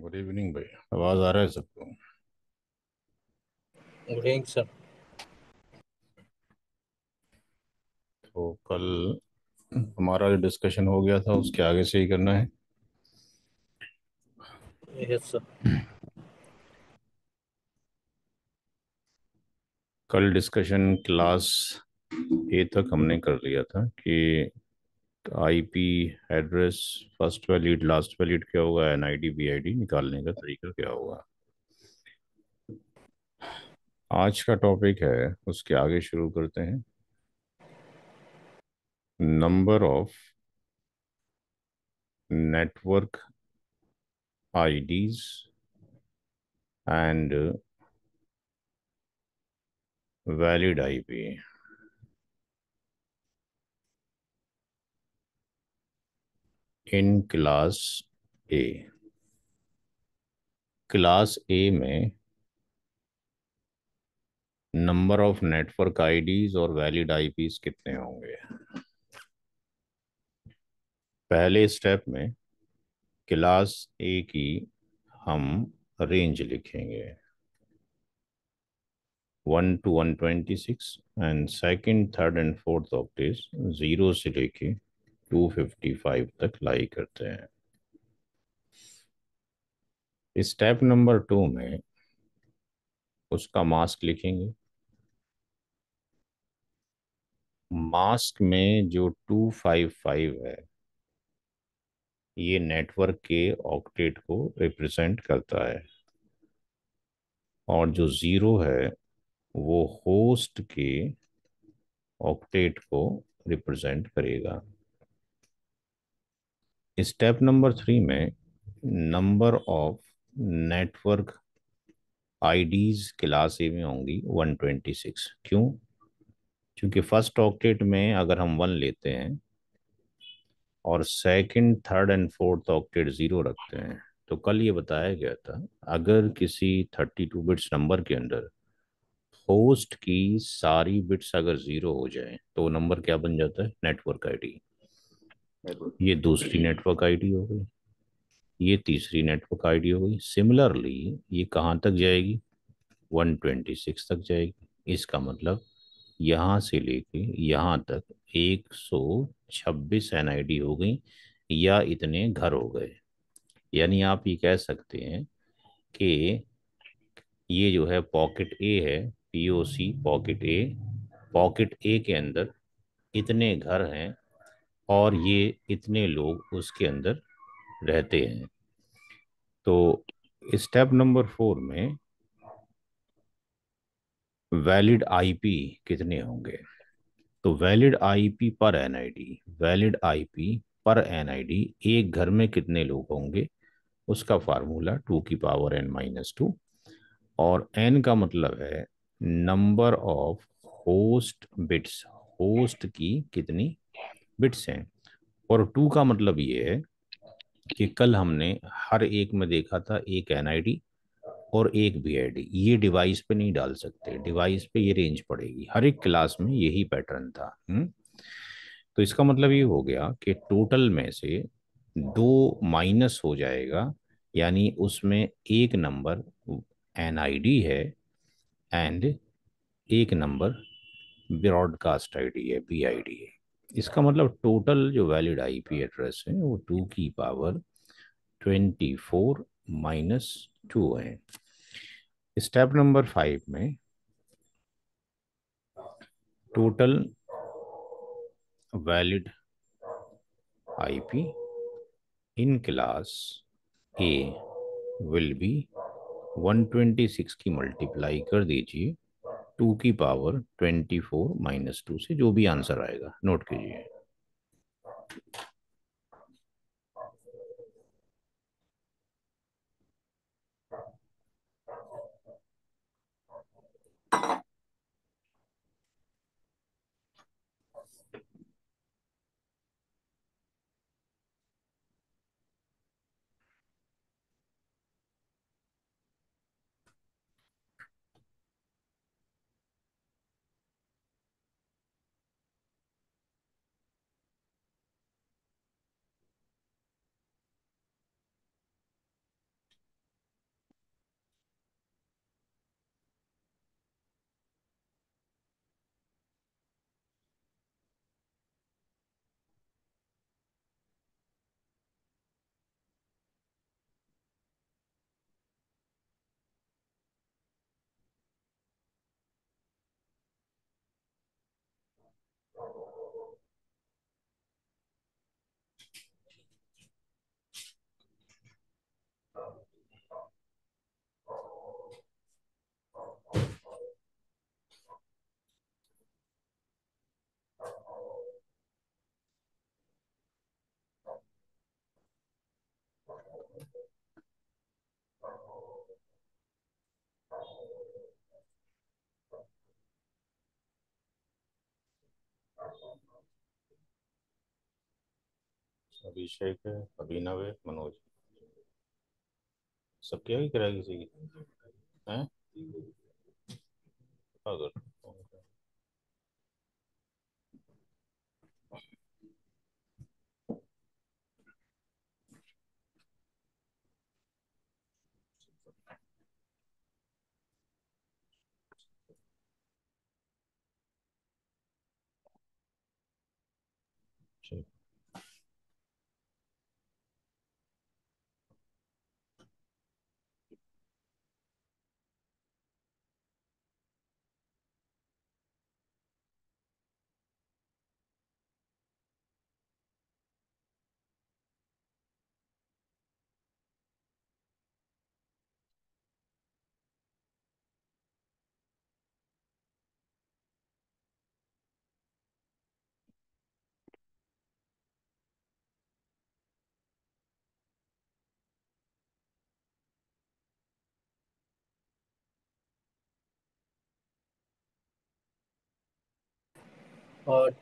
Good evening भाई। आवाज आ रहा है सबको? Good evening sir. तो कल हमारा जो डिस्कशन हो गया था उसके आगे से ही करना है। Yes sir. कल डिस्कशन क्लास ए तक हमने कर लिया था कि IP address, first valid last valid क्या होगा, एनआईडी बीआईडी निकालने का तरीका क्या होगा। आज का टॉपिक है, उसके आगे शुरू करते हैं। Number of network IDs and valid IP in class A. Class A में नंबर ऑफ नेटवर्क आईडीज और वैलिड आईपीज कितने होंगे। पहले स्टेप में क्लास ए की हम रेंज लिखेंगे 1 to 126 and second third and fourth Octave 0 से लेके 255 तक लाई करते हैं। स्टेप नंबर 2 में उसका मास्क लिखेंगे। मास्क में जो 255 है ये नेटवर्क के ऑक्टेट को रिप्रेजेंट करता है, और जो जीरो है वो होस्ट के ऑक्टेट को रिप्रेजेंट करेगा। स्टेप नंबर 3 में number of network IDs class A में होंगी 126। क्यों? क्योंकि फर्स्ट ऑक्टेट में अगर हम 1 लेते हैं और second third and fourth octet 0 रखते हैं, तो कल ये बताया गया था अगर किसी 32 बिट्स नंबर के अंदर होस्ट की सारी बिट्स अगर 0 हो जाए तो नंबर क्या बन जाता है? Network ID. ये दूसरी नेटवर्क आईडी हो गई, ये तीसरी नेटवर्क आईडी हो गई। सिमिलरली ये कहाँ तक जाएगी? 126 तक जाएगी। इसका मतलब यहाँ से लेके यहाँ तक 126 एनआईडी हो गई, या इतने घर हो गए। यानी आप ये कह सकते हैं कि ये जो है पॉकेट ए है, पीओसी पॉकेट ए, पॉकेट ए के अंदर इतने घर हैं और ये इतने लोग उसके अंदर रहते हैं। तो स्टेप नंबर 4 में वैलिड आईपी कितने होंगे। तो वैलिड आईपी पर एनआईडी, वैलिड आईपी पर एनआईडी एक घर में कितने लोग होंगे उसका फार्मूला 2 की पावर n-2। और n का मतलब है number of host bits, host की कितनी बिट्स हैं। और 2 का मतलब ये है कि कल हमने हर एक में देखा था एक एनआईडी और एक बीआईडी, ये डिवाइस पे नहीं डाल सकते, डिवाइस पे ये रेंज पड़ेगी। हर एक क्लास में यही पैटर्न था। तो इसका मतलब ये हो गया कि टोटल में से दो माइनस हो जाएगा, यानी उसमें एक नंबर एनआईडी है एंड एक नंबर ब्रॉडकास्ट आईडी है, बीआईडी है। इसका मतलब टोटल जो वैलिड आईपी एड्रेस है वो 2 की पावर 24 - 2 है। स्टेप नंबर 5 में total valid IP in class A will be 126 की मल्टीप्लाई कर दीजिए 2 की पावर 24 - 2 से, जो भी आंसर आएगा नोट कीजिए। अभिषेक है, अभिनव है, मनोज। सबकी आगे करा किसी की है। अगर ठीक।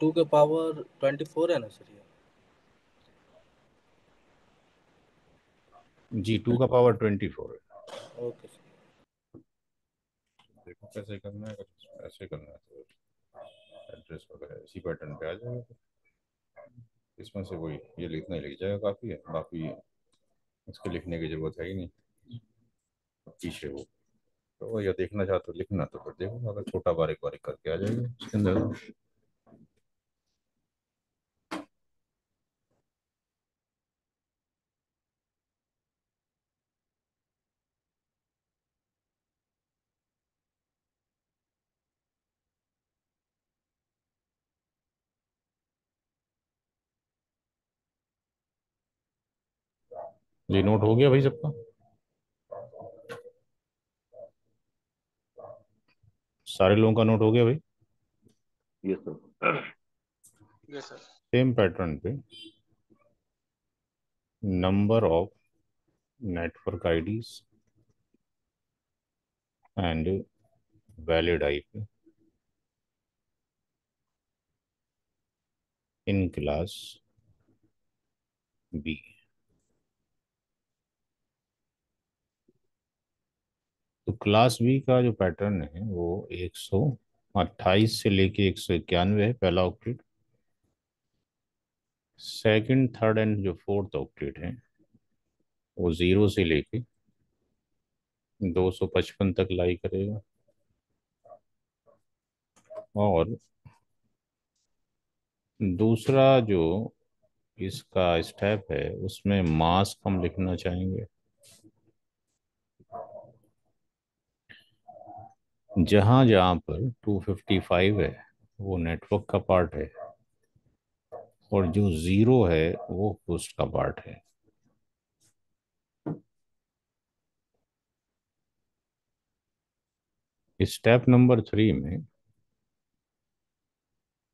टू के पावर 24 है ना सर ये? जी, 2 का पावर 24 है। Okay sir. देखो कैसे करना है, अगर ऐसे करना है तो एड्रेस वगैरह इसी पैटर्न पे आ जाएगा। इसमें से वही ये लिखना ही लिख जाएगा, काफ़ी है। बाकी इसके लिखने की जरूरत है ही नहीं, पीछे वो। तो या देखना चाहते हो लिखना तो फिर देखो, अगर छोटा बारीक बारीक करके आ जाएगा इसके अंदर। जी, नोट हो गया भाई सबका? सारे लोगों का नोट हो गया भाई? Yes sir. Yes sir. Same pattern पे number of network IDs and valid IP in class B. तो क्लास बी का जो पैटर्न है वो 128 से लेके 191 है, पहला ऑक्टेट। सेकंड, थर्ड एंड जो फोर्थ ऑक्टेट है वो 0 से लेके 255 तक लाई करेगा। और दूसरा जो इसका स्टेप है उसमें मास्क हम लिखना चाहेंगे। जहां जहां पर 255 है वो नेटवर्क का पार्ट है, और जो 0 है वो होस्ट का पार्ट है। स्टेप नंबर 3 में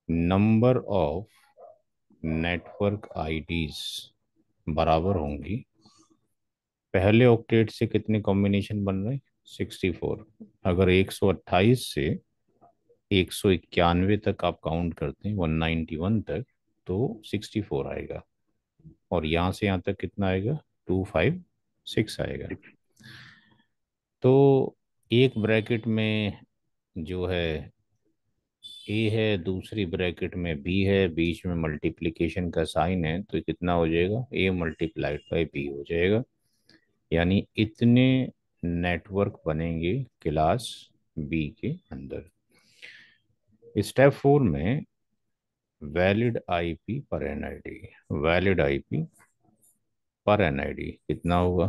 नंबर ऑफ नेटवर्क आईडीज बराबर होंगी पहले ऑक्टेट से कितने कॉम्बिनेशन बन रहे हैं, 64। अगर 128 से 191 तक आप काउंट करते हैं, 191 तक, तो 64 आएगा। और यहाँ से यहाँ तक कितना आएगा, 256 आएगा। तो एक ब्रैकेट में जो है ए है, दूसरी ब्रैकेट में बी है, बीच में मल्टीप्लिकेशन का साइन है, तो कितना हो जाएगा, ए मल्टीप्लाइड बाई बी हो जाएगा। यानी इतने नेटवर्क बनेंगे क्लास बी के अंदर। स्टेप 4 में वैलिड आईपी पर एनआईडी, वैलिड आईपी पर एनआईडी कितना होगा,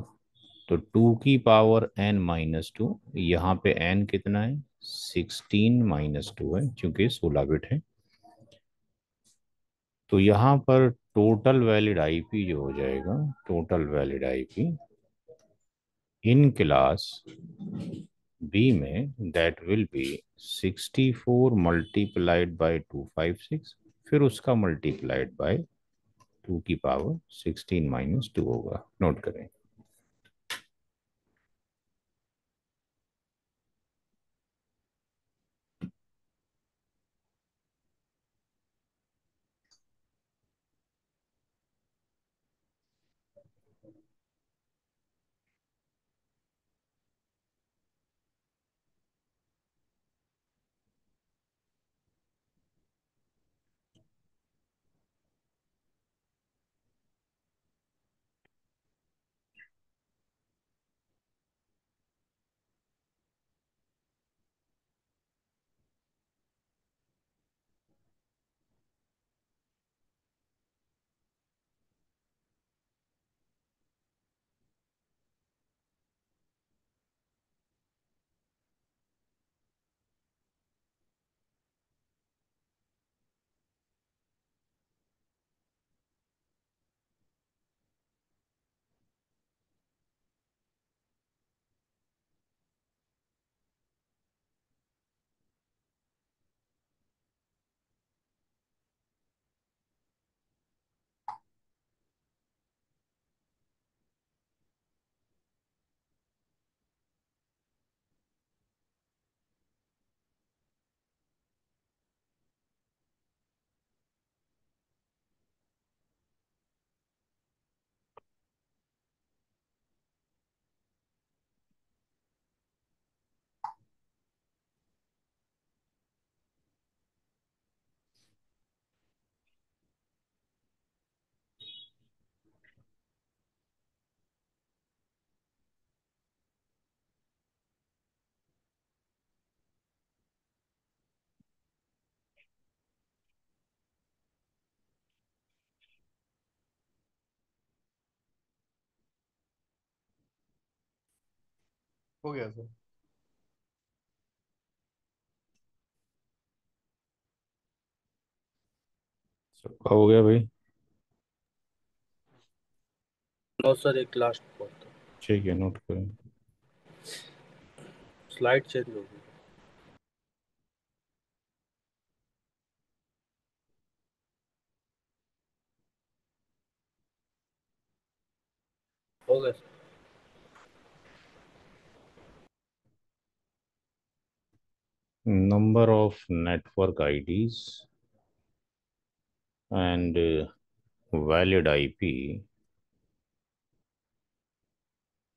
तो 2 की पावर n-2, यहाँ पे n कितना है, 16-2 है क्योंकि 16 बिट है। तो यहाँ पर टोटल वैलिड आईपी जो हो जाएगा, total valid IP in class B में, that will be 64 multiplied by 256, फिर उसका मल्टीप्लाइड बाय 2 की पावर 16-2 होगा। नोट करें। हो गया सर। सबका हो गया भाई? नो सर, एक लास्ट बहुत था। ठीक है, नोट करें। स्लाइड चेंज होगी। हो गया sir. Number of network IDs and valid IP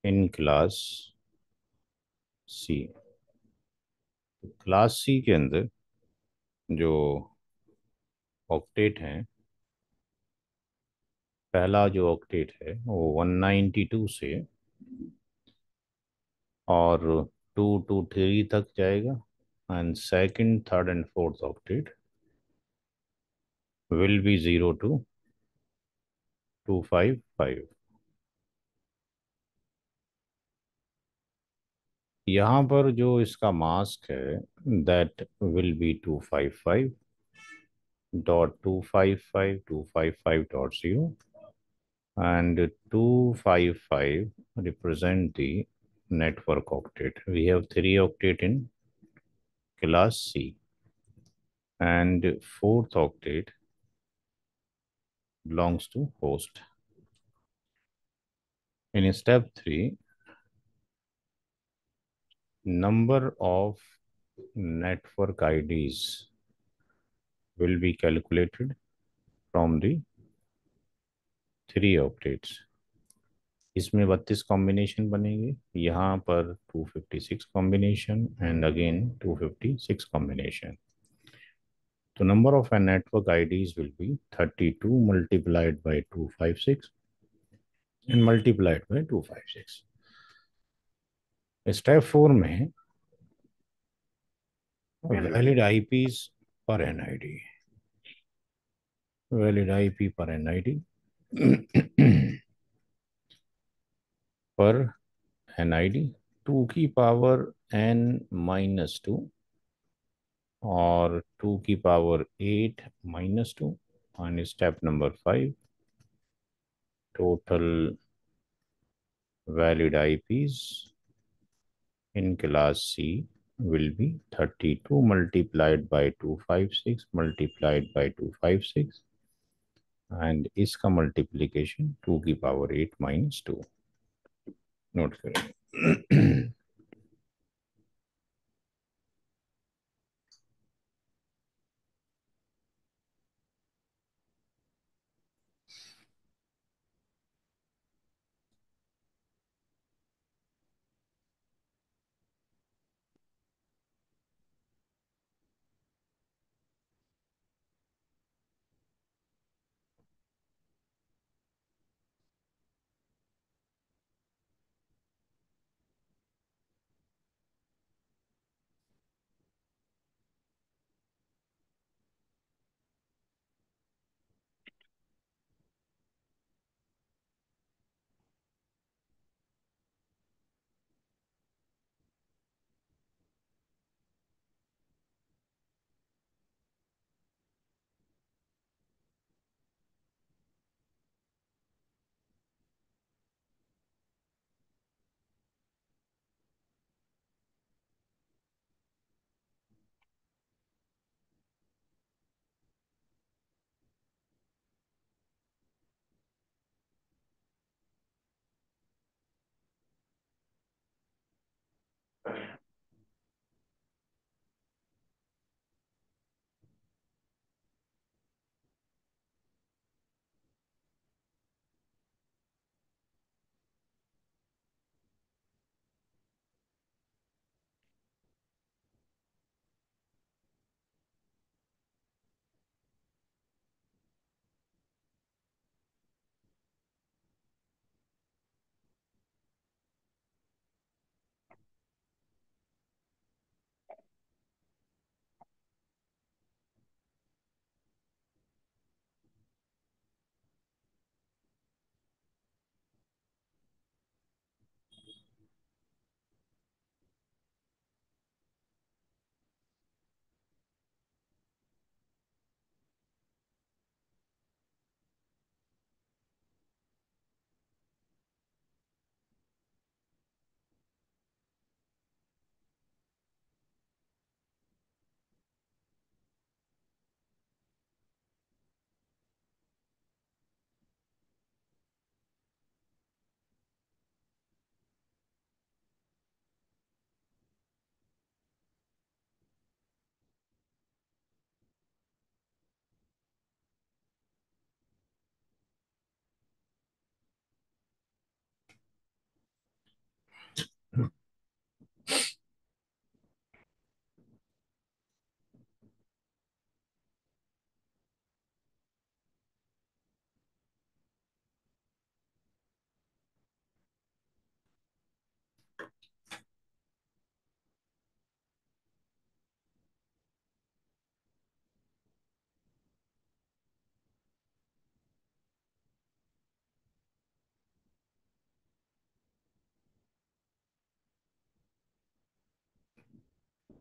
in class C। Class C के अंदर जो ऑक्टेट हैं, पहला जो ऑक्टेट है वो 192 से और 223 तक जाएगा, and second, third and fourth octet will be 0 to 255। यहाँ पर जो इसका मास्क है, that will B 255.255.255.0, and 255 represent the network octet. We have 3 octet in class C, and fourth octet belongs to host. In step 3, number of network IDs will be calculated from the 3 octets. इसमें 32 combination बनेंगे, यहाँ पर 256 combination, and again 256 combination. तो number of network IDs will be 32 multiplied by 256 and multiplied by 256। Step 4 में valid IPs पर NID, valid IP पर NID पर NID 2 की पावर n-2 और 2 की power 8-2। and step number 5, total valid IPs in class C will be 32 multiplied by 256 multiplied by 256, and इसका multiplication 2 की power 8-2। Note करें।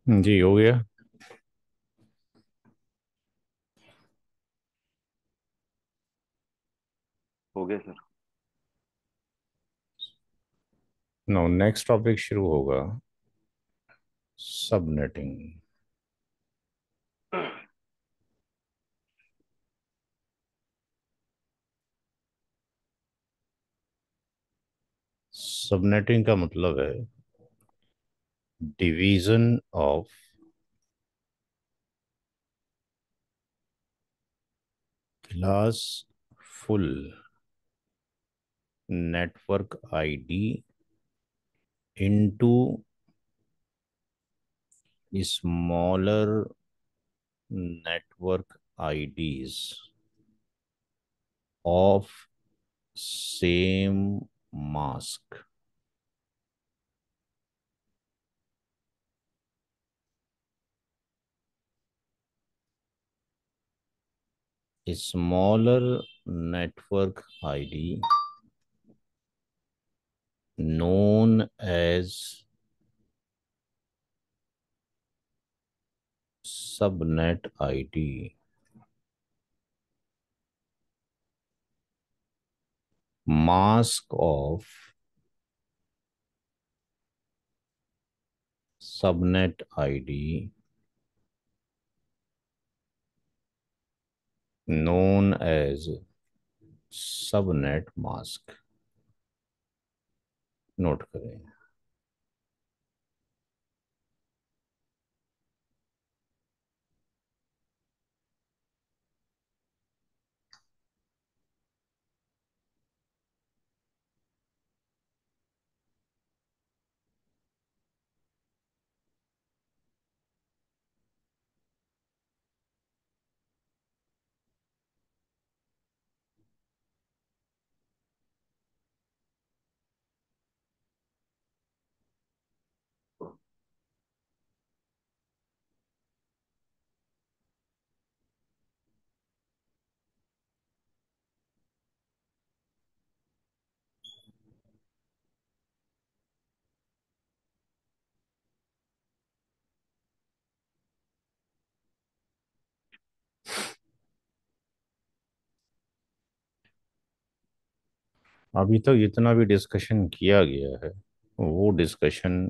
जी हो गया। हो गया सर। नो, नेक्स्ट टॉपिक शुरू होगा सबनेटिंग। सबनेटिंग का मतलब है division of classful network ID into smaller network IDs of same mask. smaller network ID known as subnet ID, mask of subnet ID known as subnet mask. Note करें। अभी तक जितना भी discussion किया गया है वो डिस्कशन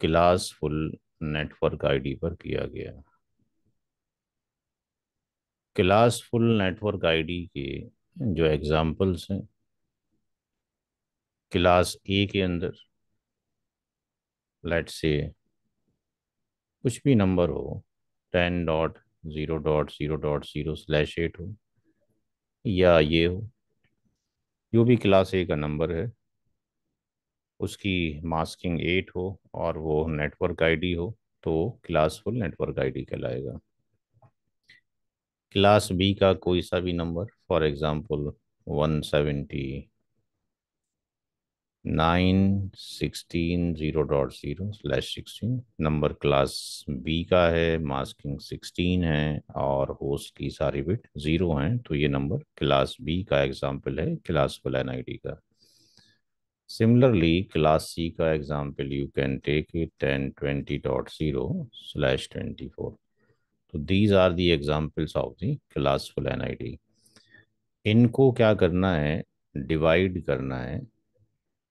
क्लासफुल नेटवर्क आईडी पर किया गया। क्लासफुल नेटवर्क आईडी के जो एग्जाम्पल्स हैं, क्लास ए के अंदर लेट से कुछ भी नंबर हो, 10.0.0.0/8 हो या ये हो, जो भी क्लास ए का नंबर है उसकी मास्किंग 8 हो और वो नेटवर्क आईडी हो तो क्लासफुल नेटवर्क आईडी कहलाएगा। क्लास बी का कोई सा भी नंबर, for example 179.16.0.0/16 number class B का है, मास्किंग 16 है और होस्ट की सारी बिट 0 हैं, तो ये नंबर क्लास बी का एग्जाम्पल है क्लासफुल एनआईडी का। Similarly, class C का example you can take it 10.20.0/24. तो these are the examples of the classful NID। इनको क्या करना है, डिवाइड करना है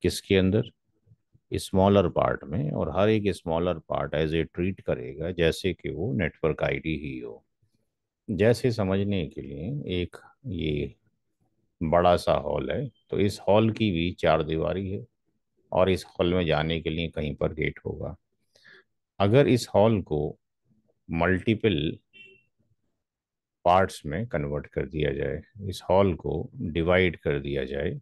किसके अंदर, स्मॉलर पार्ट में, और हर एक smaller part as a treat करेगा जैसे कि वो नेटवर्क आईडी ही हो। जैसे समझने के लिए एक ये बड़ा सा हॉल है, तो इस हॉल की भी चार दीवारी है और इस हॉल में जाने के लिए कहीं पर गेट होगा। अगर इस हॉल को मल्टीपल पार्ट्स में कन्वर्ट कर दिया जाए, इस हॉल को डिवाइड कर दिया जाए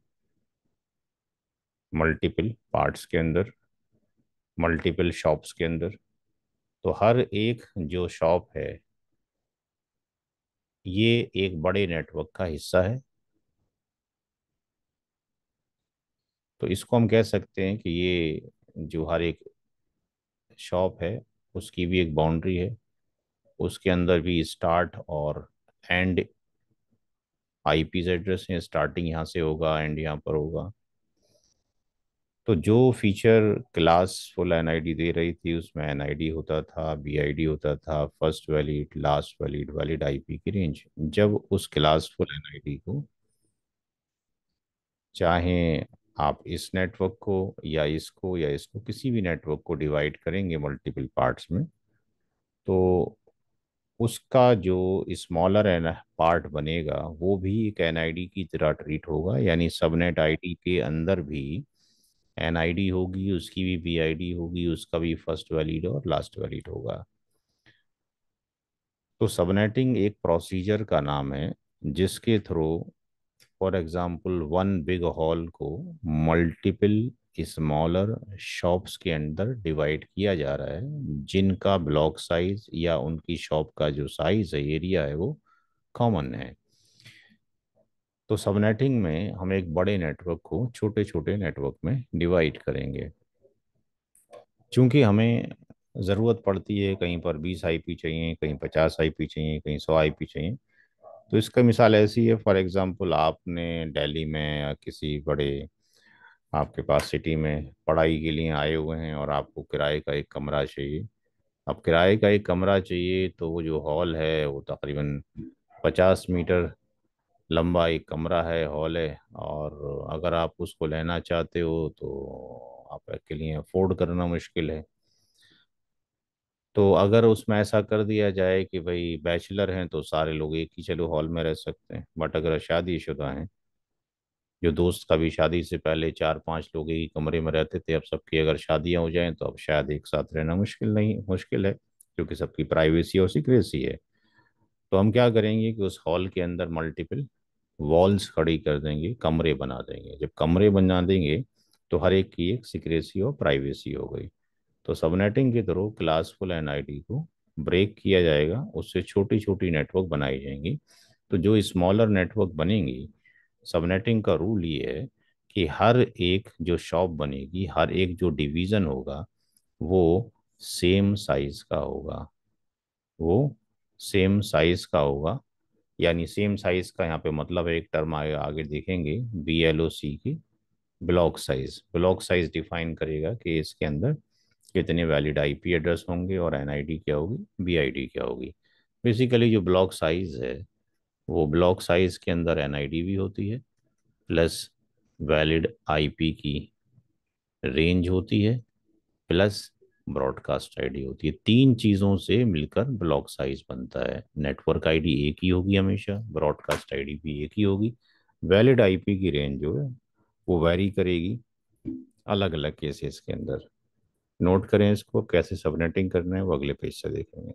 मल्टीपल पार्ट्स के अंदर, मल्टीपल शॉप्स के अंदर, तो हर एक जो शॉप है ये एक बड़े नेटवर्क का हिस्सा है। तो इसको हम कह सकते हैं कि ये जो हर एक शॉप है उसकी भी एक बाउंड्री है, उसके अंदर भी स्टार्ट और एंड आईपी एड्रेस है, स्टार्टिंग यहाँ से होगा एंड यहाँ पर होगा। तो जो फीचर क्लास फुल एनआईडी दे रही थी उसमें एनआईडी होता था, बीआईडी होता था, first valid, last valid, valid IP की रेंज। जब उस क्लास फुल एनआईडी को चाहे आप इस नेटवर्क को या इसको किसी भी नेटवर्क को डिवाइड करेंगे मल्टीपल पार्ट्स में, तो उसका जो स्मॉलर एन पार्ट बनेगा वो भी एक एनआईडी की तरह ट्रीट होगा। यानी सबनेट आईडी के अंदर भी एनआईडी होगी, उसकी भी बीआईडी होगी, उसका भी फर्स्ट वैलिड और लास्ट वैलिड होगा। तो सबनेटिंग एक प्रोसीजर का नाम है जिसके through for example one big hall को मल्टीपल स्मॉलर शॉप्स के अंदर डिवाइड किया जा रहा है, जिनका ब्लॉक साइज या उनकी शॉप का जो साइज है, एरिया है, वो कॉमन है। तो सबनेटिंग में हम एक बड़े नेटवर्क को छोटे छोटे नेटवर्क में डिवाइड करेंगे। क्योंकि हमें ज़रूरत पड़ती है, कहीं पर 20 आईपी चाहिए, कहीं 50 आईपी चाहिए, कहीं 100 आईपी चाहिए। तो इसका मिसाल ऐसी है, फॉर एग्जांपल आपने दिल्ली में या किसी बड़े आपके पास सिटी में पढ़ाई के लिए आए हुए हैं और आपको किराए का एक कमरा चाहिए। अब किराए का एक कमरा चाहिए तो वो जो हॉल है वो तकरीबन 50 मीटर लंबा एक कमरा है, हॉल है। और अगर आप उसको लेना चाहते हो तो आपके लिए अफोर्ड करना मुश्किल है। तो अगर उसमें ऐसा कर दिया जाए कि भाई बैचलर हैं तो सारे लोग एक ही चलो हॉल में रह सकते हैं, बट अगर शादीशुदा हैं, जो दोस्त का भी शादी से पहले 4-5 लोग एक ही कमरे में रहते थे, अब सबकी अगर शादियां हो जाएं तो अब शायद एक साथ रहना मुश्किल है, क्योंकि सबकी प्राइवेसी और सिक्रेसी है। तो हम क्या करेंगे कि उस हॉल के अंदर मल्टीपल वॉल्स खड़ी कर देंगे, कमरे बना देंगे। जब कमरे बना देंगे तो हर एक की एक सिक्रेसी और प्राइवेसी हो गई। तो सबनेटिंग के थ्रू क्लासफुल एनआईडी को ब्रेक किया जाएगा, उससे छोटी छोटी नेटवर्क बनाई जाएंगी। तो जो स्मॉलर नेटवर्क बनेंगी, सबनेटिंग का रूल ये है कि हर एक जो शॉप बनेगी, हर एक जो डिवीज़न होगा, वो सेम साइज का होगा। वो सेम साइज का होगा। यानी सेम साइज का यहाँ पे मतलब है, एक टर्म आगे आगे देखेंगे, BLOC की, ब्लॉक साइज डिफाइन करेगा कि इसके अंदर कितने वैलिड आईपी एड्रेस होंगे और एनआईडी क्या होगी, बीआईडी क्या होगी। बेसिकली जो ब्लॉक साइज है, वो ब्लॉक साइज के अंदर एनआईडी भी होती है, प्लस वैलिड आईपी की रेंज होती है, प्लस ब्रॉडकास्ट आईडी होती है। तीन चीज़ों से मिलकर ब्लॉक साइज बनता है। नेटवर्क आईडी एक ही होगी हमेशा, ब्रॉडकास्ट आईडी भी एक ही होगी, वैलिड आईपी की रेंज जो है वो वैरी करेगी अलग अलग केसेस के अंदर। नोट करें इसको, कैसे सबनेटिंग करना है वो अगले पेज से देखेंगे।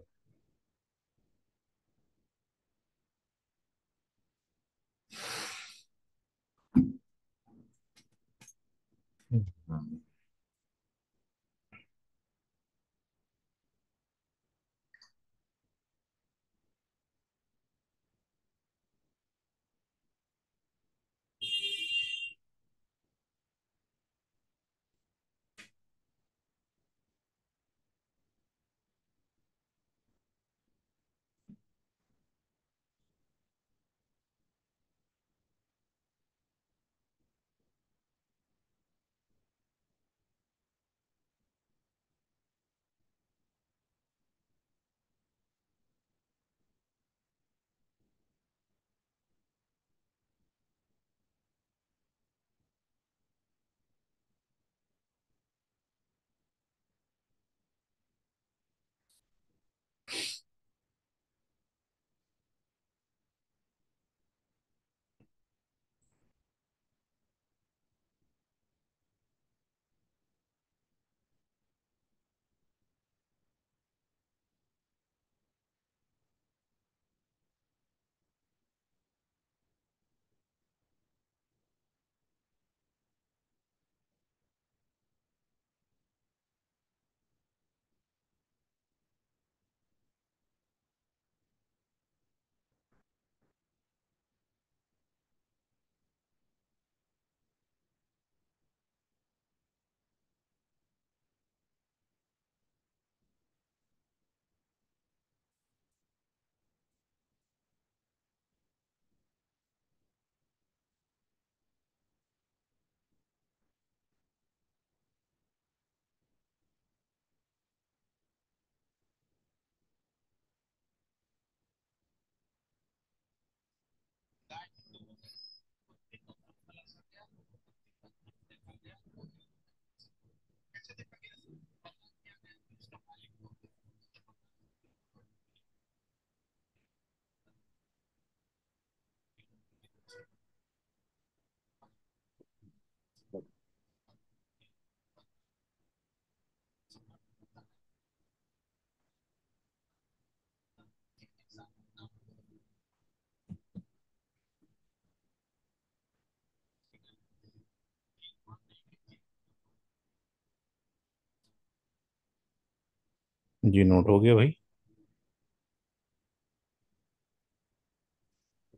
जी नोट हो गया भाई।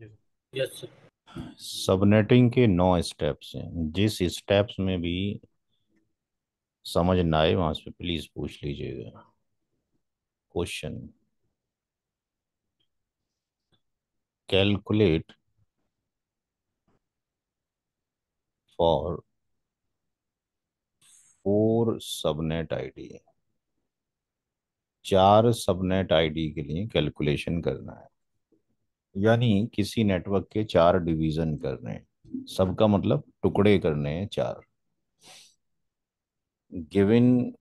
जी सर। Yes sir. सबनेटिंग के 9 स्टेप्स हैं, जिस स्टेप्स में भी समझ ना आए वहां से प्लीज पूछ लीजिएगा। Question, calculate for 4 subnet ID. 4 subnet ID के लिए कैलकुलेशन करना है, यानी किसी नेटवर्क के 4 डिवीजन करने हैं, सबका मतलब टुकड़े करने हैं 4। गिवन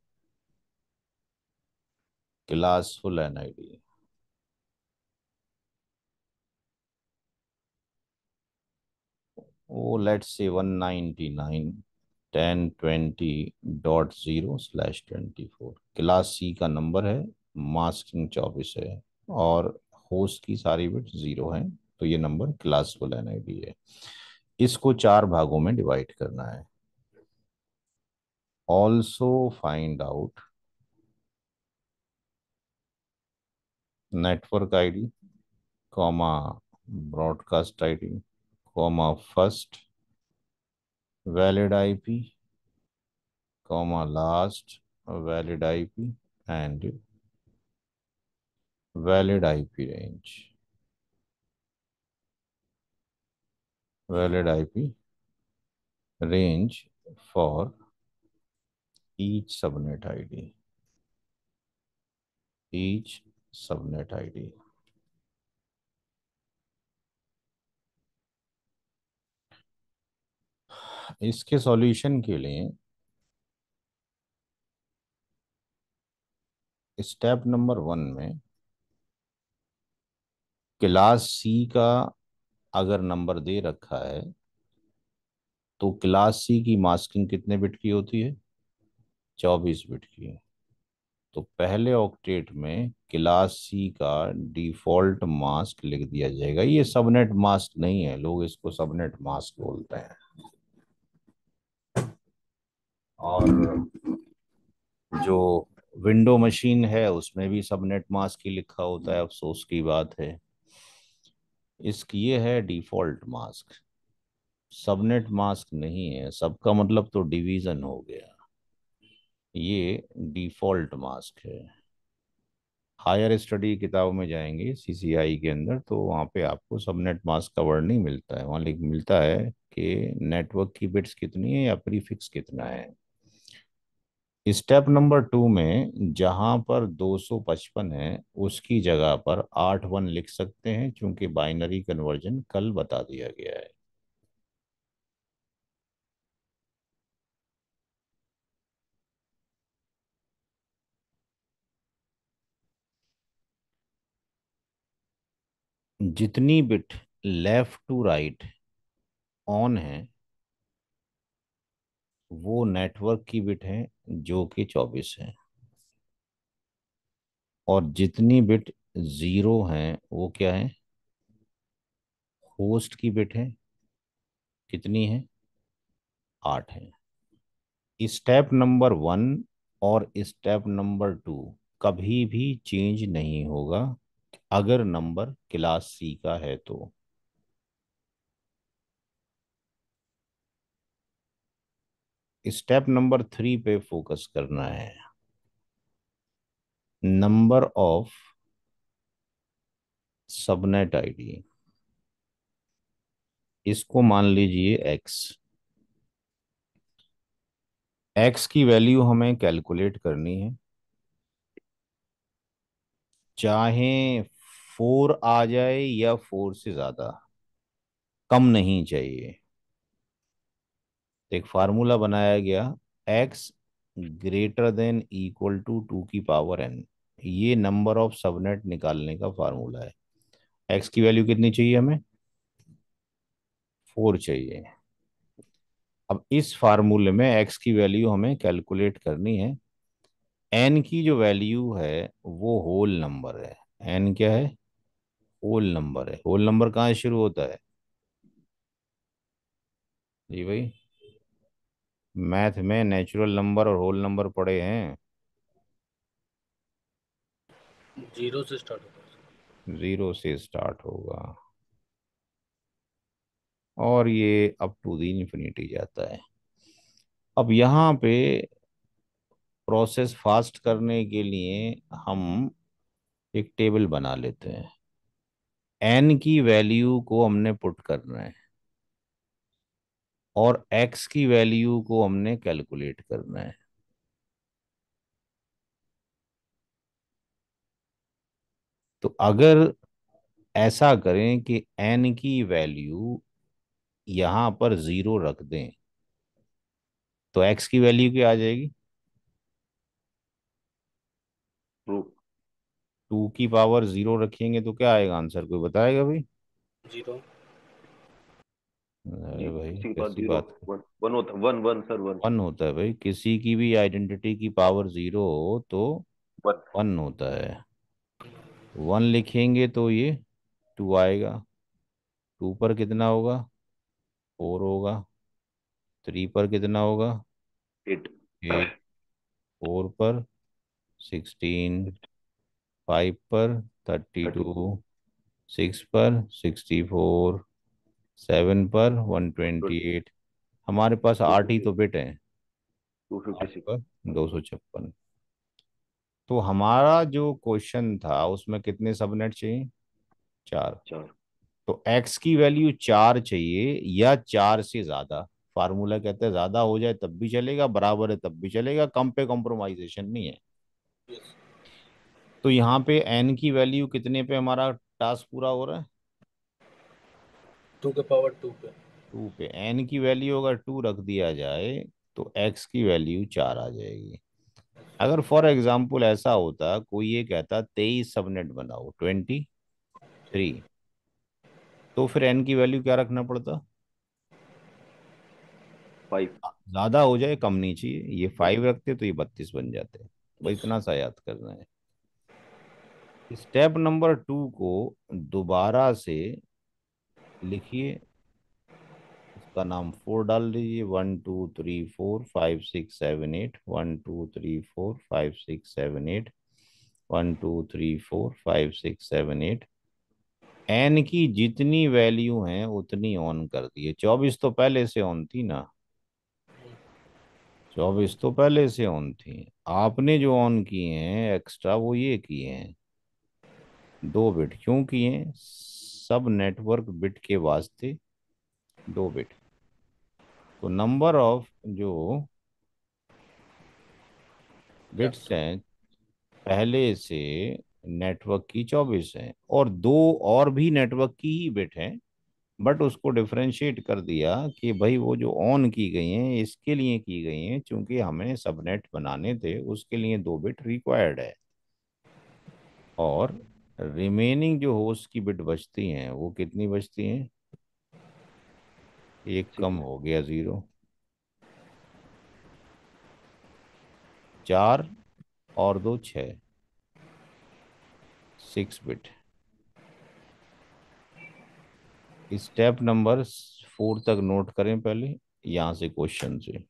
क्लासफुल एनआईडी, वो लेट्स से 199.1020.0/24 क्लास सी का नंबर है, मास्किंग 24 है, और होस्ट की सारी बिट 0 है, तो ये नंबर क्लासफुल एनआईडी है। इसको 4 भागों में डिवाइड करना है। Also find out network ID, comma broadcast ID, comma first valid IP, comma last valid IP, and valid IP range. Valid IP range for each subnet ID, each subnet ID. इसके solution के लिए step number 1 में class C का अगर number दे रखा है तो class C की मास्किंग कितने बिट की होती है? 24 बिट की। तो पहले ऑक्टेट में क्लास सी का डिफॉल्ट मास्क लिख दिया जाएगा। ये सबनेट मास्क नहीं है, लोग इसको सबनेट मास्क बोलते हैं। और जो विंडो मशीन है उसमें भी सबनेट मास्क ही लिखा होता है, अफसोस की बात है। इसकी ये है डिफॉल्ट मास्क, सबनेट मास्क नहीं है। सबका मतलब तो डिवीजन हो गया, ये डिफॉल्ट मास्क है। हायर स्टडी किताबों में जाएंगे सीसीआई के अंदर तो वहाँ पे आपको सबनेट मास्क का वर्ड नहीं मिलता है, वहाँ लिख मिलता है कि नेटवर्क की बिट्स कितनी है या प्रीफिक्स कितना है। स्टेप नंबर 2 में जहां पर 255 है उसकी जगह पर 81 लिख सकते हैं, क्योंकि बाइनरी कन्वर्जन कल बता दिया गया है। जितनी bit left to right on है वो नेटवर्क की बिट है, जो कि 24 है। और जितनी बिट जीरो है वो क्या है? होस्ट की बिट है, कितनी है? 8 है। स्टेप नंबर 1 और स्टेप नंबर 2 कभी भी चेंज नहीं होगा अगर नंबर क्लास सी का है तो। स्टेप नंबर 3 पे फोकस करना है। नंबर ऑफ सबनेट आईडी, इसको मान लीजिए एक्स। एक्स की वैल्यू हमें कैलकुलेट करनी है, चाहे 4 आ जाए या 4 से ज्यादा, कम नहीं चाहिए। तो एक फार्मूला बनाया गया, x greater than equal to 2 की पावर n। ये नंबर ऑफ सबनेट निकालने का फार्मूला है। एक्स की वैल्यू कितनी चाहिए हमें? 4 चाहिए। अब इस फार्मूले में एक्स की वैल्यू हमें कैलकुलेट करनी है। एन की जो वैल्यू है वो होल नंबर है। एन क्या है? होल नंबर है। होल नंबर कहाँ से शुरू होता है? जी भाई, मैथ में नेचुरल नंबर और होल नंबर पढ़े हैं। जीरो से स्टार्ट होता है सर। 0 से स्टार्ट होगा और ये अप टू द इन्फिनिटी जाता है। अब यहाँ पे प्रोसेस फास्ट करने के लिए हम एक टेबल बना लेते हैं। एन की वैल्यू को हमने पुट करना है और एक्स की वैल्यू को हमने कैलकुलेट करना है। तो अगर ऐसा करें कि एन की वैल्यू यहां पर 0 रख दें तो एक्स की वैल्यू क्या आ जाएगी? ट्रू। 2 की पावर 0 रखेंगे तो क्या आएगा आंसर, कोई बताएगा भाई? जीरो। अरे जी, भाई किसी के पास कैसी जीरो, बात कर। वन वन होता, वन वन सर, वन। 1 होता है भाई, किसी की भी आइडेंटिटी की पावर 0 हो तो वन। 1 होता है। 1 लिखेंगे तो ये 2 आएगा। 2 पर कितना होगा? 4 होगा। 3 पर कितना होगा? एट। 8। 4 पर 16। 5 पर 30। 32। 6 पर 64। 7 पर 128। हमारे पास टू 8 ही फिफ्टी तो बिट हैं। टू फिफ्टी 8 सिक्स पर 256। तो हमारा जो क्वेश्चन था उसमें कितने सबनेट चाहिए? 4। चार। तो x की वैल्यू 4 चाहिए या 4 से ज्यादा। फार्मूला कहते हैं ज्यादा हो जाए तब भी चलेगा, बराबर है तब भी चलेगा, कम पे कॉम्प्रोमाइजेशन नहीं है। यस। तो यहाँ पे n की वैल्यू कितने पे हमारा टास्क पूरा हो रहा है? 2 के पावर 2 पे। 2 पे। n की वैल्यू अगर 2 रख दिया जाए तो x की वैल्यू 4 आ जाएगी। अगर फॉर एग्जाम्पल ऐसा होता, कोई ये कहता 23 सबनेट बनाओ, 23, तो फिर n की वैल्यू क्या रखना पड़ता? फाइव। ज्यादा हो जाए, कम नहीं चाहिए। ये वन। 5 रखते तो ये 32 बन जाते। भाई यस। इतना सा याद करना है। स्टेप नंबर 2 को दोबारा से लिखिए। इसका नाम 4 डाल दीजिए। 1 2 3 4 5 6 7 8। 1 2 3 4 5 6 7 8। 1 2 3 4 5 6 7 8। एन की जितनी वैल्यू हैं उतनी ऑन कर दिए। 24 तो पहले से ऑन थी ना। 24 तो पहले से ऑन थी। आपने जो ऑन किए हैं एक्स्ट्रा वो ये किए हैं। 2 बिट क्यों किए हैं? सब नेटवर्क बिट के वास्ते 2 बिट। तो नंबर ऑफ जो बिट्स कैपिटल। हैं पहले से नेटवर्क की 24 हैं और 2 और भी नेटवर्क की ही बिट हैं। बट उसको डिफरेंशिएट कर दिया कि भाई वो जो ऑन की गई हैं इसके लिए की गई हैं, क्योंकि हमें सबनेट बनाने थे उसके लिए 2 बिट रिक्वायर्ड है। और रिमेनिंग जो होस्ट की बिट बचती हैं वो कितनी बचती हैं? एक कम सिक्स। हो गया, 0। 4 और 2 6। 6 बिट। स्टेप नंबर 4 तक नोट करें पहले, यहाँ से क्वेश्चन से।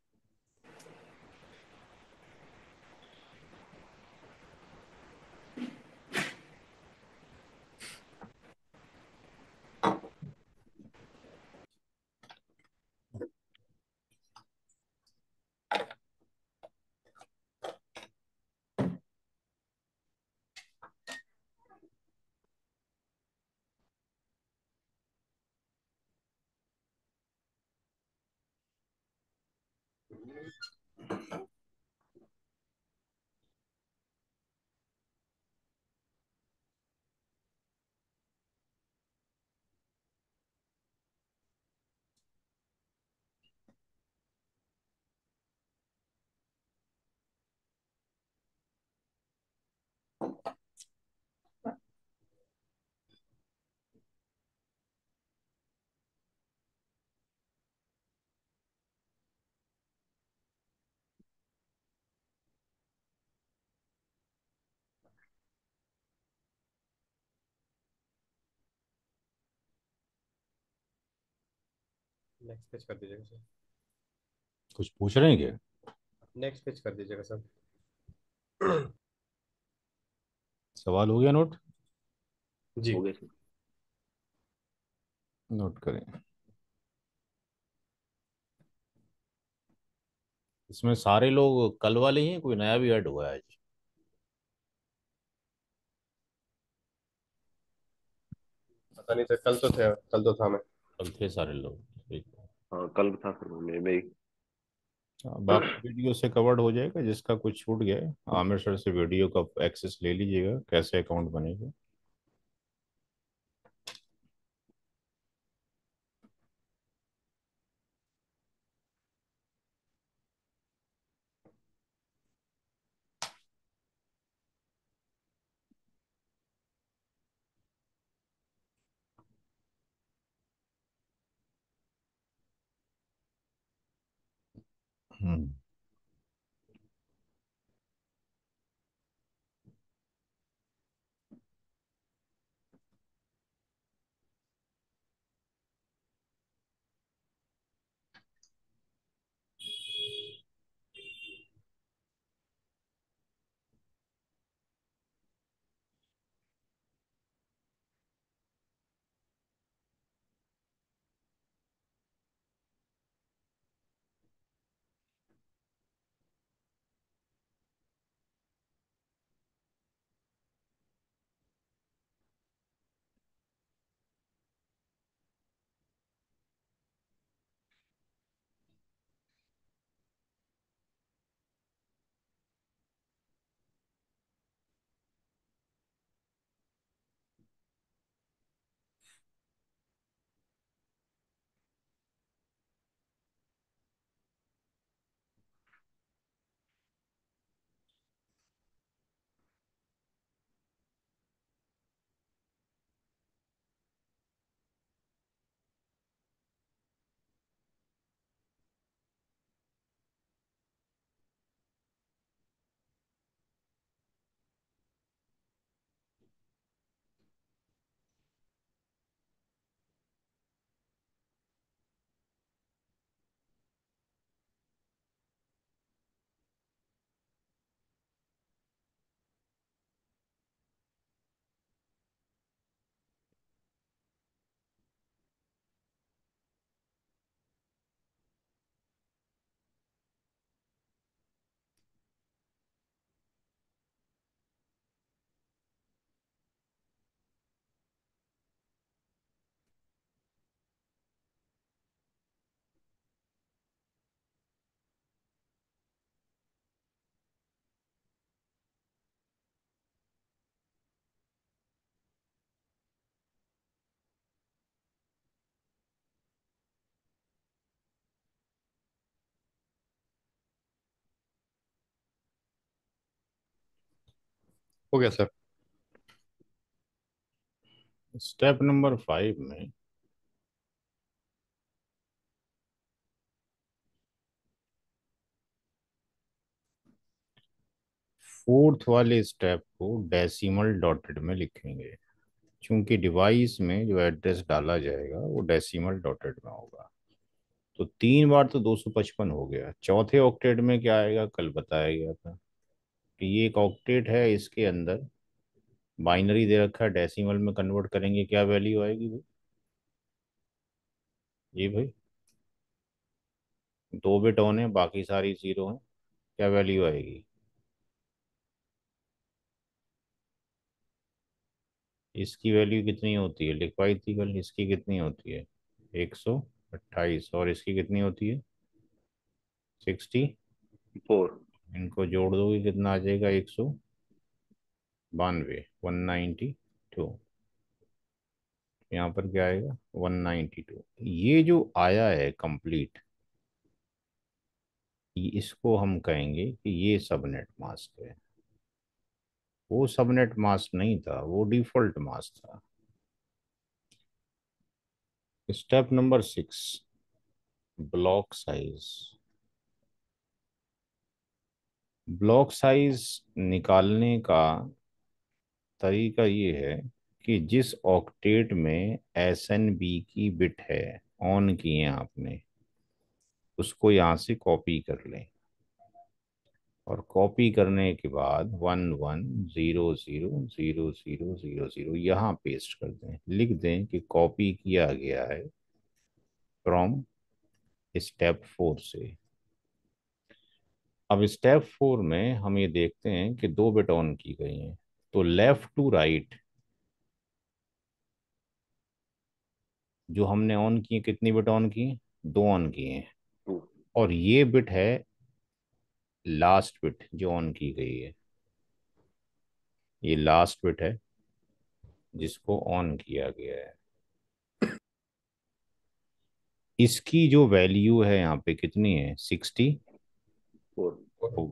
नेक्स्ट पेज कर दीजिएगा सर। कुछ पूछ रहे हैं क्या? नेक्स्ट पेज कर दीजिएगा सर। सवाल हो गया नोट? जी। हो गया सर। नोट करें। इसमें सारे लोग कल वाले ही हैं, कोई नया भी ऐड हुआ है आज? पता नहीं सर, कल तो थे, कल तो था मैं। कल थे सारे लोग, ठीक है। हाँ कल था सर, मैं बाकी वीडियो से कवर्ड हो जाएगा, जिसका कुछ छूट गया है आमिर सर से वीडियो का एक्सेस ले लीजिएगा, कैसे अकाउंट बनेगा। हम्म। हो गया सर। स्टेप नंबर 5 में फोर्थ वाले स्टेप को डेसिमल डॉटेड में लिखेंगे, क्योंकि डिवाइस में जो एड्रेस डाला जाएगा वो डेसिमल डॉटेड में होगा। तो 3 बार तो 255 हो गया, चौथे ऑक्टेट में क्या आएगा कल बताया गया था कि ये एक ऑक्टेट है, इसके अंदर बाइनरी दे रखा है, डेसिमल में कन्वर्ट करेंगे क्या वैल्यू आएगी भाई? ये भाई 2 बिट ऑन है, बाकी सारी जीरो है, क्या वैल्यू आएगी? इसकी वैल्यू कितनी होती है लिखवाई थी कल, इसकी कितनी होती है? 128, और इसकी कितनी होती है? 4। इनको जोड़ दोगे कितना आ जाएगा? 192, 192। यहाँ पर क्या आएगा? 192। ये जो आया है कंप्लीट, इसको हम कहेंगे कि ये सबनेट मास्क है। वो सबनेट मास्क नहीं था, वो डिफॉल्ट मास्क था। Step number 6, block size. Block size निकालने का तरीका ये है कि जिस ऑक्टेट में SNB की बिट है ऑन की है आपने, उसको यहाँ से कॉपी कर लें। और कॉपी करने के बाद 11000000 यहाँ पेस्ट कर दें, लिख दें कि कॉपी किया गया है फ्रॉम स्टेप 4 से। अब स्टेप 4 में हम ये देखते हैं कि 2 बिट ऑन की गई हैं, तो लेफ्ट टू राइट जो हमने ऑन की, कितनी बिट ऑन की, 2 ऑन किए हैं। 2। और ये बिट है लास्ट बिट जो ऑन की गई है, ये लास्ट बिट है जिसको ऑन किया गया है। इसकी जो वैल्यू है यहाँ पे कितनी है, 64। 4।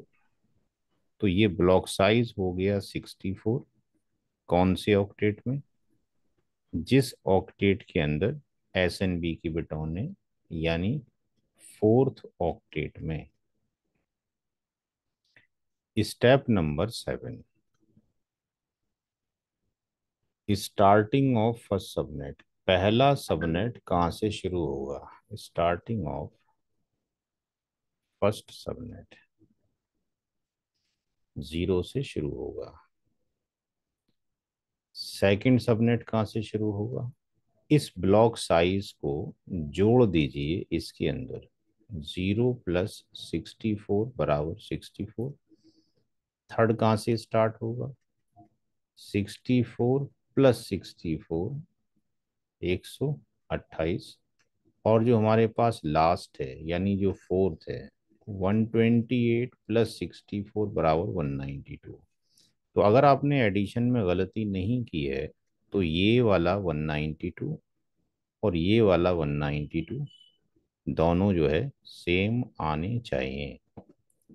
तो ये ब्लॉक साइज हो गया 64। कौन से ऑक्टेट में, जिस ऑक्टेट के अंदर एस एन बी की बिट ऑन है, यानी फोर्थ ऑक्टेट में। Step number 7, starting of first subnet. पहला सबनेट कहाँ से शुरू होगा, स्टार्टिंग ऑफ फर्स्ट सबनेट 0 से शुरू होगा। सेकंड सबनेट कहाँ से शुरू होगा, इस ब्लॉक साइज को जोड़ दीजिए इसके अंदर, 0 + 64 = 64। थर्ड कहाँ से स्टार्ट होगा, 64 + 64 128। और जो हमारे पास लास्ट है यानी जो फोर्थ है, 128 + 64 = 192। तो अगर आपने एडिशन में गलती नहीं की है तो ये वाला 192 और ये वाला 192 दोनों जो है सेम आने चाहिए।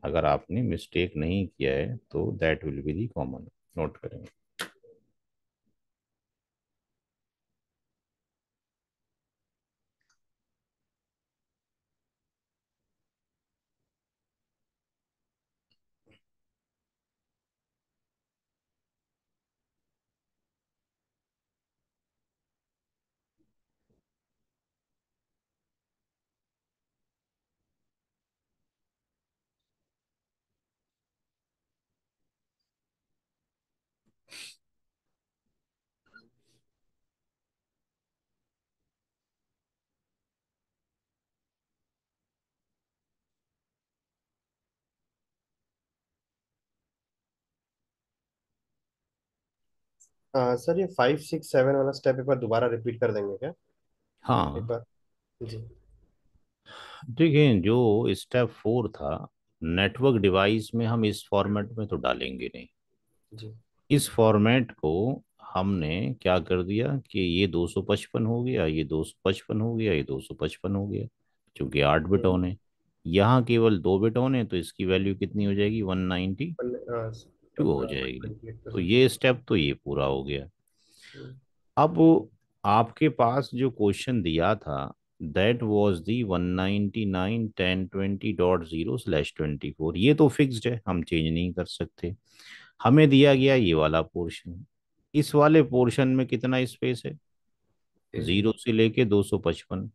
अगर आपने मिस्टेक नहीं किया है तो that will be the common, note करेंगे। सर ये 5 6 7 वाला स्टेप एक बार दोबारा रिपीट कर देंगे क्या? एक हाँ, बार। जी। देखिए जो स्टेप 4 था, नेटवर्क डिवाइस में हम इस फॉर्मेट में तो डालेंगे नहीं। जी। इस फॉर्मेट को हमने क्या कर दिया कि ये 255 हो गया, ये 255 हो गया, ये 255 हो गया, क्योंकि 8 बिट हम्म, ऑन है। यहाँ केवल 2 बिट ऑन है तो इसकी वैल्यू कितनी हो जाएगी, 192 हाँ, हो अपना जाएगी। 28%। तो ये स्टेप तो ये पूरा हो गया। अब आपके पास जो क्वेश्चन दिया था, दैट वाज दी 199.1020.0/24, ये तो फिक्स्ड है, हम चेंज नहीं कर सकते। हमें दिया गया ये वाला पोर्शन, इस वाले पोर्शन में कितना स्पेस है, 0 से लेके 255।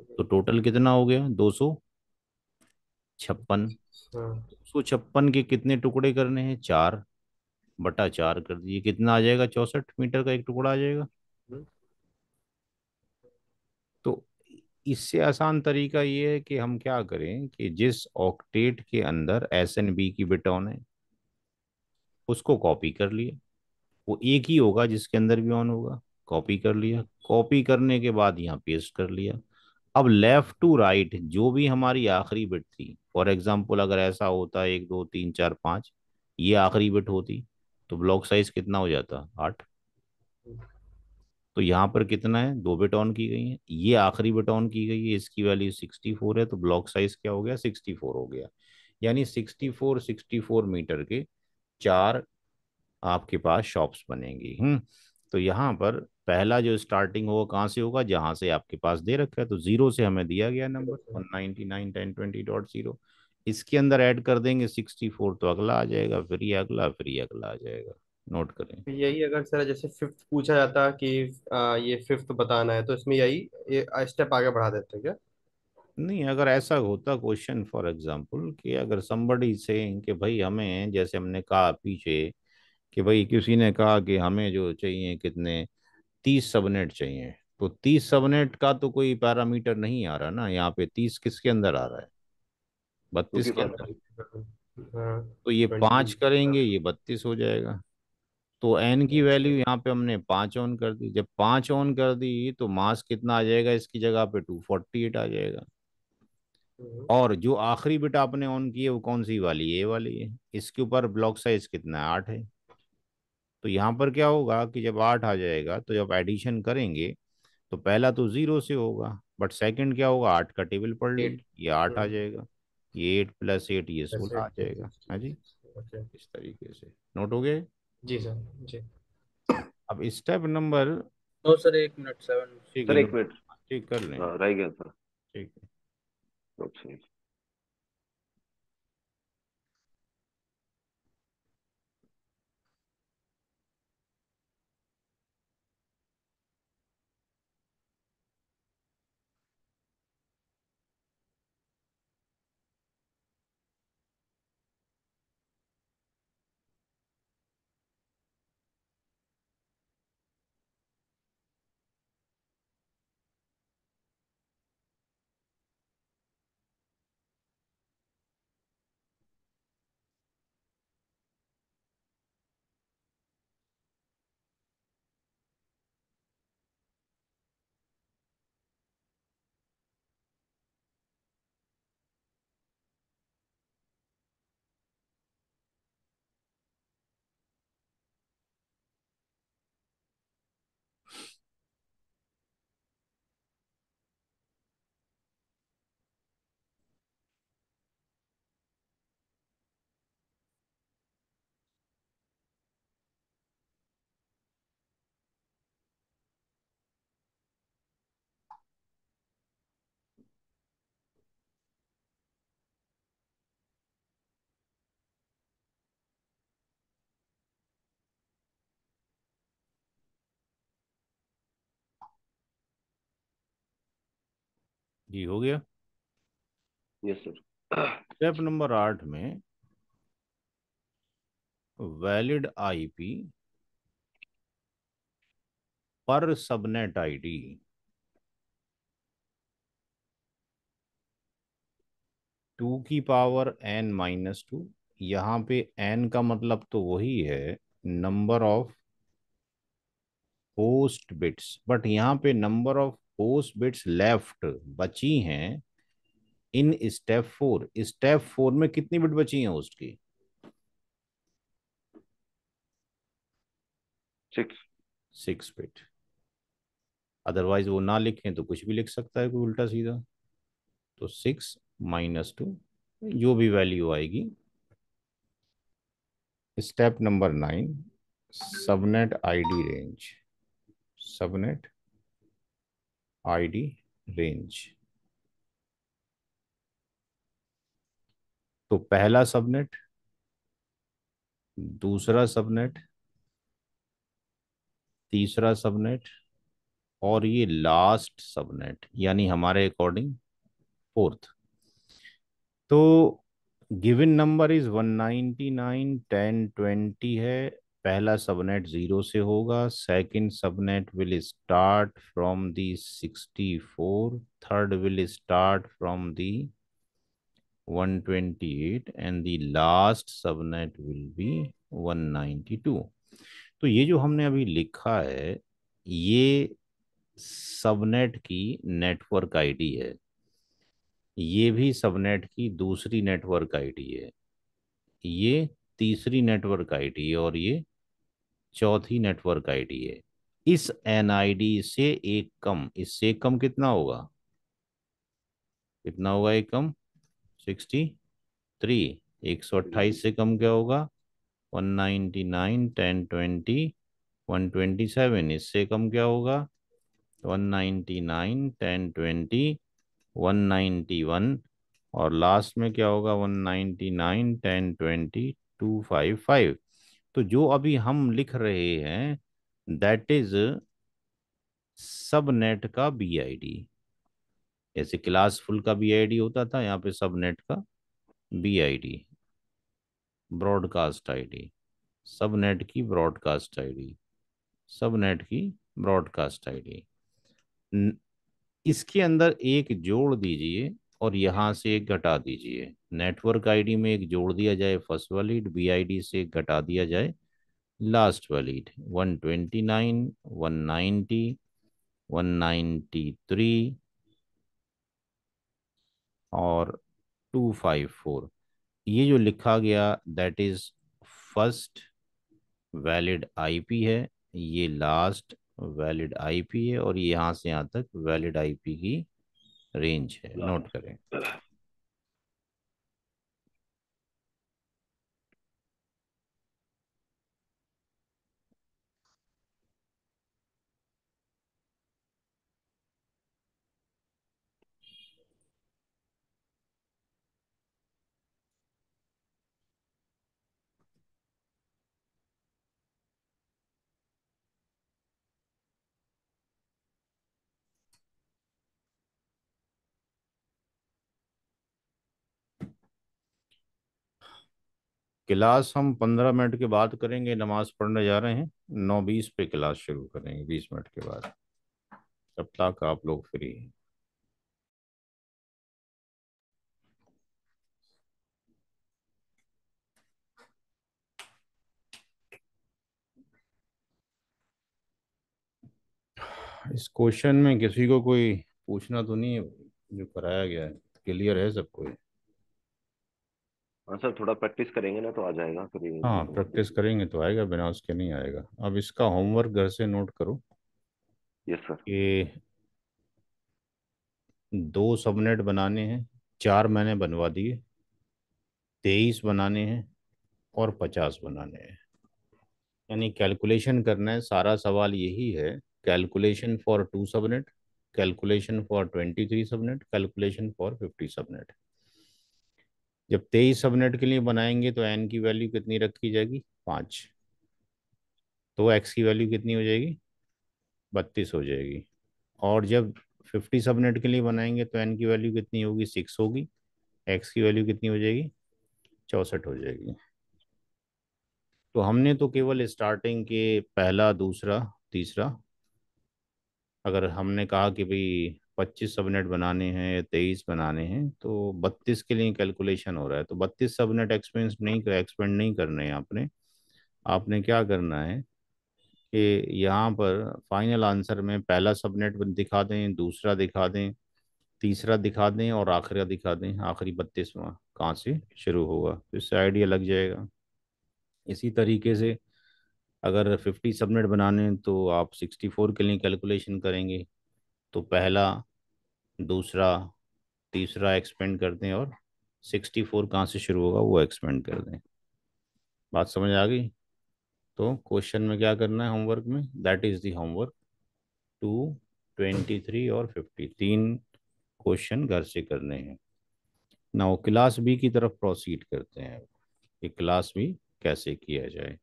तो टोटल कितना हो गया, 256। हाँ। 256 के कितने टुकड़े करने हैं, 4/4 कर दिए, कितना आ जाएगा, 64 मीटर का एक टुकड़ा आ जाएगा। हम्म, तो इससे आसान तरीका ये है कि हम क्या करें कि जिस ऑक्टेट के अंदर एस एन बी की बिट ऑन है उसको कॉपी कर लिया, वो एक ही होगा जिसके अंदर भी ऑन होगा, कॉपी कर लिया, कॉपी करने के बाद यहाँ पेस्ट कर लिया। अब लेफ्ट टू राइट जो भी हमारी आखिरी बिट थी, फॉर एग्जांपल अगर ऐसा होता 1 2 3 4 5, ये आखिरी बिट होती, तो ब्लॉक साइज कितना हो जाता, 8। तो यहाँ पर कितना है, 2 बिट ऑन की गई है, ये आखिरी बिट ऑन की गई है, इसकी वैल्यू 64 है, तो ब्लॉक साइज क्या हो गया, 64 हो गया। यानी 64 के 4 आपके पास शॉप्स बनेंगी। तो यहाँ पर पहला जो स्टार्टिंग होगा कहाँ से होगा, जहाँ से आपके पास दे रखा है, तो 0 से हमें दिया गया नंबर 199.1020.0, इसके अंदर ऐड कर देंगे 64, तो अगला आ जाएगा, फिर ये अगला, फिर ये अगला आ जाएगा। नोट करें। तो यही अगर सर जैसे फिफ्थ पूछा जाता कि ये फिफ्थ बताना है तो इसमें यही ये स्टेप आगे बढ़ा देते हैं क्या? नहीं, अगर ऐसा होता क्वेश्चन फॉर एग्जांपल कि अगर somebody सेइंग कि भाई हमें, जैसे हमने कहा पीछे कि भाई किसी ने कहा कि हमें जो चाहिए कितने 30 सबनेट चाहिए, तो 30 सबनेट का तो कोई पैरामीटर नहीं आ रहा ना यहाँ पे। 30 किसके अंदर आ रहा है? 32 क्योंकि के फर्स्ट। अंदर। हाँ। तो ये 5 20। करेंगे ये 32 हो जाएगा। तो एन की वैल्यू यहाँ पे हमने 5 ऑन कर दी। जब 5 ऑन कर दी तो मास कितना आ जाएगा इसकी जगह पे? 248 आ जाएगा। और जो आखिरी बिट आपने ऑन की है वो कौन सी वाली? ये वाली है। इसके ऊपर ब्लॉक साइज कितना है? 8 है। तो यहाँ पर क्या होगा कि जब 8 आ जाएगा तो जब एडिशन करेंगे तो पहला तो 0 से होगा, बट सेकंड क्या होगा? 8 का टेबल पढ़ लो, 8। ये 8 आ जाएगा। ये 8 + 8 ये 16 ऐसे आ जाएगा। हाँ जी, ओके। इस तरीके से नोट हो गए। जी सर। जी। अब step number, no sir, 1 minute 7। ठीक है सर एक नोट, मिनट। ठीक कर लें। हाँ, रह गया सर। ठीक है। ओके। जी हो गया। Yes sir. स्टेप नंबर 8 में वैलिड आईपी पर सबनेट आईडी 2n-2। यहाँ पे n का मतलब तो वही है number of host bits, but यहाँ पे number of host bits left बची हैं इन स्टेप 4। स्टेप 4 में कितनी बिट बची हैं होस्ट की? 6। 6 बिट। अदरवाइज वो ना लिखें तो कुछ भी लिख सकता है कोई उल्टा सीधा। तो 6 - 2 जो भी वैल्यू आएगी। Step number 9, subnet ID range. Subnet ID range. तो पहला सबनेट, दूसरा सबनेट, तीसरा सबनेट, और ये लास्ट सबनेट यानी हमारे अकॉर्डिंग फोर्थ। तो गिवन नंबर इज 199 10 20 है। पहला सबनेट 0 से होगा। Second subnet will start from the 64। Third will start from the 128 and the last subnet will be 192। तो ये जो हमने अभी लिखा है ये सबनेट की नेटवर्क आईडी है। ये भी सबनेट की दूसरी नेटवर्क आईडी है। ये तीसरी नेटवर्क आईडी है और ये चौथी नेटवर्क आईडी है। इस एनआईडी से एक कम, इससे कम कितना होगा? कितना होगा एक कम? 63। 128 से कम क्या होगा? 199 10 20 127। इससे कम क्या होगा? 199 10 20 191। और लास्ट में क्या होगा? 199 10 20 255। तो जो अभी हम लिख रहे हैं दैट इज सब नेट का बी आई डी। जैसे क्लास फुल का BID होता था, यहाँ पे सब नेट का BID, ब्रॉडकास्ट आईडी, सब नेट की ब्रॉडकास्ट आईडी, सब नेट की ब्रॉडकास्ट आईडी। इसके अंदर एक जोड़ दीजिए और यहाँ से एक घटा दीजिए। नेटवर्क आईडी में एक जोड़ दिया जाए फर्स्ट वैलिड, BID से एक घटा दिया जाए लास्ट वैलिड। 129, 190, 193 और 254। ये जो लिखा गया that is first valid IP है, ये लास्ट वैलिड आईपी है, और यहाँ से यहाँ तक वैलिड आईपी की रेंज है, नोट करें। क्लास हम 15 मिनट के बाद करेंगे, नमाज पढ़ने जा रहे हैं। 9:20 पे क्लास शुरू करेंगे, 20 मिनट के बाद, तब तक आप लोग फ्री हैं। इस क्वेश्चन में किसी को कोई पूछना तो नहीं है, जो कराया गया है क्लियर है सबको? हाँ सर, थोड़ा प्रैक्टिस करेंगे ना तो आ जाएगा फिर हाँ, प्रैक्टिस करेंगे तो आएगा, बिना उसके नहीं आएगा। अब इसका होमवर्क घर से नोट करो यस सर। कि 2 सबनेट बनाने हैं, 4 मैंने बनवा दिए, 23 बनाने हैं और 50 बनाने हैं। यानी कैलकुलेशन करना है, सारा सवाल यही है। Calculation for 2 subnet, calculation for 23 subnet, calculation for 50 subnet. जब 23 सबनेट के लिए बनाएंगे तो एन की वैल्यू कितनी रखी जाएगी? 5। तो एक्स की वैल्यू कितनी हो जाएगी? 32 हो जाएगी। और जब 50 सबनेट के लिए बनाएंगे तो एन की वैल्यू कितनी होगी? 6 होगी। एक्स की वैल्यू कितनी हो जाएगी? 64 हो जाएगी। तो हमने तो केवल स्टार्टिंग के पहला, दूसरा, तीसरा, अगर हमने कहा कि भाई 25 सबनेट बनाने हैं या 23 बनाने हैं, तो 32 के लिए कैलकुलेशन हो रहा है, तो 32 सबनेट एक्सपेंड नहीं करने हैं आपने। आपने क्या करना है कि यहाँ पर फाइनल आंसर में पहला सबनेट दिखा दें, दूसरा दिखा दें, तीसरा दिखा दें और आखिरी दिखा दें, आखिरी 32वां कहाँ से शुरू होगा, तो इससे आइडिया लग जाएगा। इसी तरीके से अगर 50 सबनेट बनाने हैं तो आप 64 के लिए कैलकुलेशन करेंगे, तो पहला, दूसरा, तीसरा एक्सपेंड कर दें और 64 कहाँ से शुरू होगा वो एक्सपेंड कर दें। बात समझ आ गई? तो क्वेश्चन में क्या करना है होमवर्क में, दैट इज द होमवर्क। 2, 23 और 50, 3 क्वेश्चन घर से करने हैं। नाउ क्लास बी की तरफ प्रोसीड करते हैं कि क्लास बी कैसे किया जाए।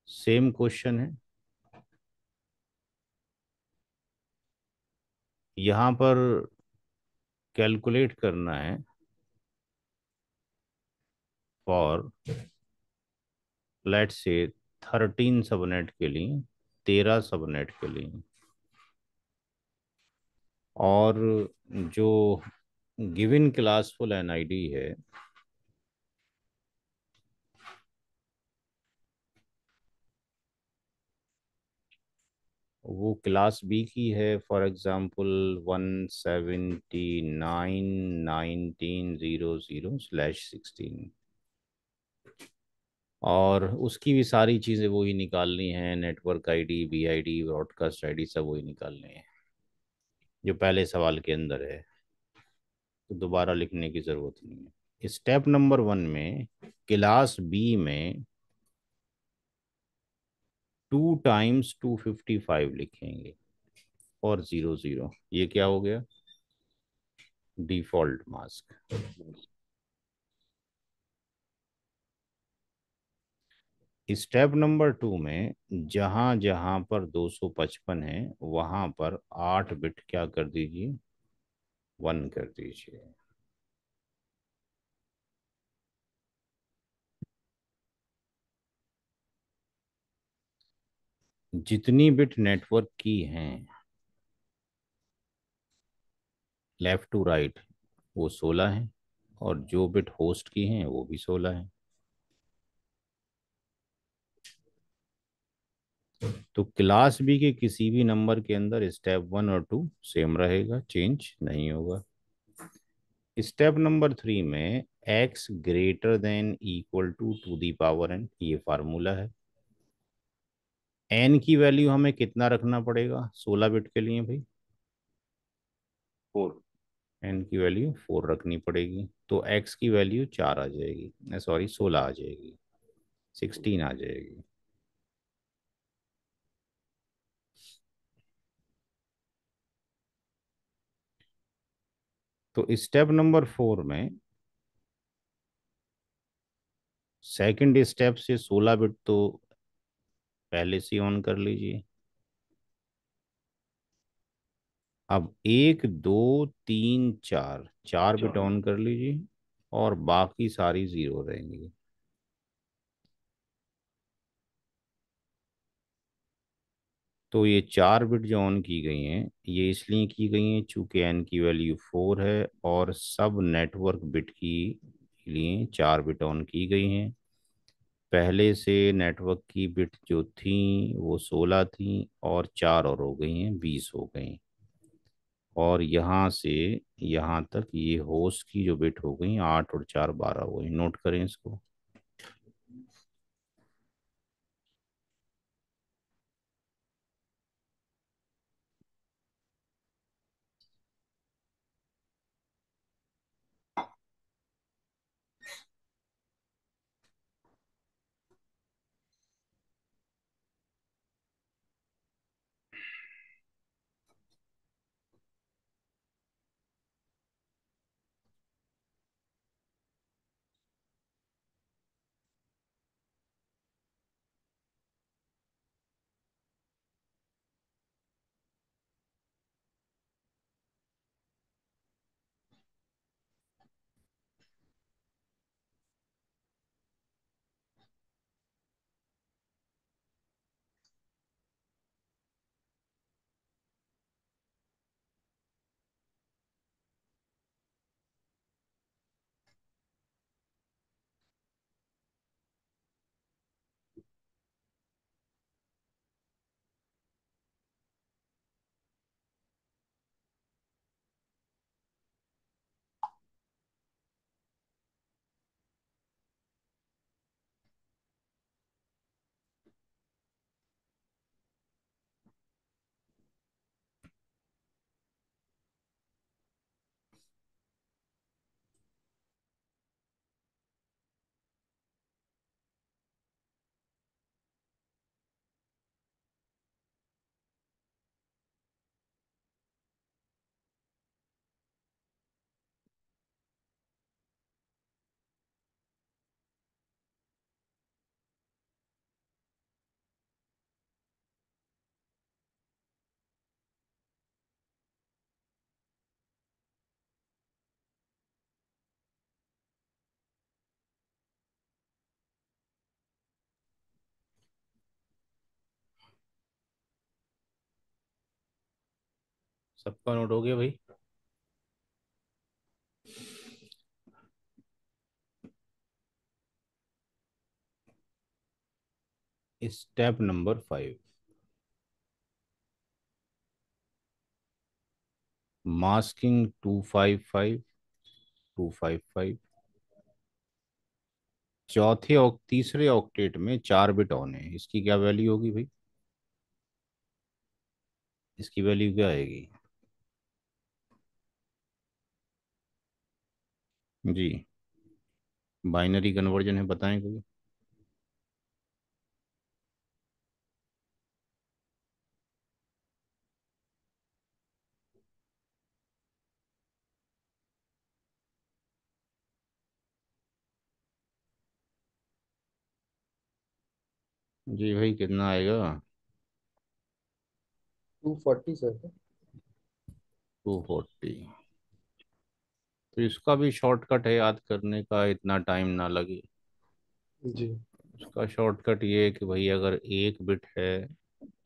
सेम क्वेश्चन है, यहाँ पर कैलकुलेट करना है फॉर लेट्स से 13 सबनेट के लिए, 13 सबनेट के लिए, और जो गिवन क्लासफुल एनआईडी है वो क्लास बी की है, फॉर एग्जांपल 179.19.0.0/16, और उसकी भी सारी चीज़ें वही निकालनी है, network ID, BID, broadcast ID, सब वही निकालनी है जो पहले सवाल के अंदर है, तो दोबारा लिखने की ज़रूरत नहीं है। स्टेप नंबर 1 में क्लास बी में 2 टाइम्स 255 लिखेंगे और 00, ये क्या हो गया? Default mask. स्टेप नंबर 2 में जहां जहां पर 255 है वहां पर 8 बिट क्या कर दीजिए, 1 कर दीजिए। जितनी बिट नेटवर्क की हैं लेफ्ट टू राइट वो 16 है, और जो बिट होस्ट की हैं वो भी 16 है। तो क्लास बी के किसी भी नंबर के अंदर स्टेप 1 और 2 सेम रहेगा, चेंज नहीं होगा। स्टेप नंबर 3 में x greater than equal to the power n, ये फार्मूला है। n की वैल्यू हमें कितना रखना पड़ेगा 16 बिट के लिए भाई? 4। n की वैल्यू 4 रखनी पड़ेगी, तो x की वैल्यू 4 आ जाएगी, सॉरी 16 आ जाएगी, 16 आ जाएगी। तो स्टेप नंबर 4 में सेकंड स्टेप से 16 बिट तो पहले से ऑन कर लीजिए। अब 1 2 3 4 4 बिट 4। ऑन कर लीजिए, और बाकी सारी जीरो रहेंगी। तो ये 4 बिट जो ऑन की गई हैं ये इसलिए की गई हैं चूंकि n की वैल्यू 4 है, और सब नेटवर्क बिट की लिए 4 बिट ऑन की गई हैं। पहले से नेटवर्क की बिट जो थी वो 16 थी, और 4 और हो गई हैं, 20 हो गई। और यहाँ से यहाँ तक ये होस्ट की जो बिट हो गई 8 और 4 12 हो गई। नोट करें इसको। सबका नोट हो गया भाई? Step number 5, masking 255 255। तीसरे ऑक्टेट में 4 बिट ऑन है, इसकी क्या वैल्यू होगी भाई? इसकी वैल्यू क्या आएगी जी? बाइनरी कन्वर्जन है, बताएं कोई। जी भाई, कितना आएगा? 240 सर। 240। तो इसका भी शॉर्टकट है याद करने का, इतना टाइम ना लगे। जी। इसका शॉर्टकट ये है कि भाई अगर एक बिट है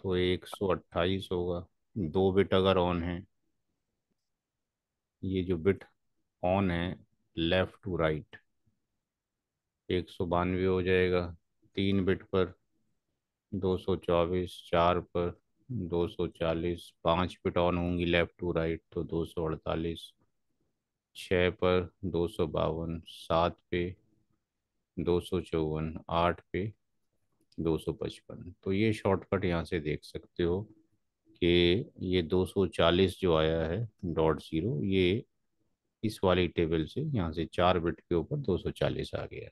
तो 128 होगा। दो बिट अगर ऑन है, ये जो बिट ऑन है लेफ्ट टू राइट, 192 हो जाएगा। तीन बिट पर 224, चार पर 240, पांच बिट ऑन होंगी लेफ्ट टू राइट तो 248, छः पर 252, सात पे 254, आठ पे 255। तो ये शॉर्टकट यहाँ से देख सकते हो कि ये 240 जो आया है डॉट ज़ीरो, ये इस वाली टेबल से यहाँ से चार बिट के ऊपर 240 आ गया।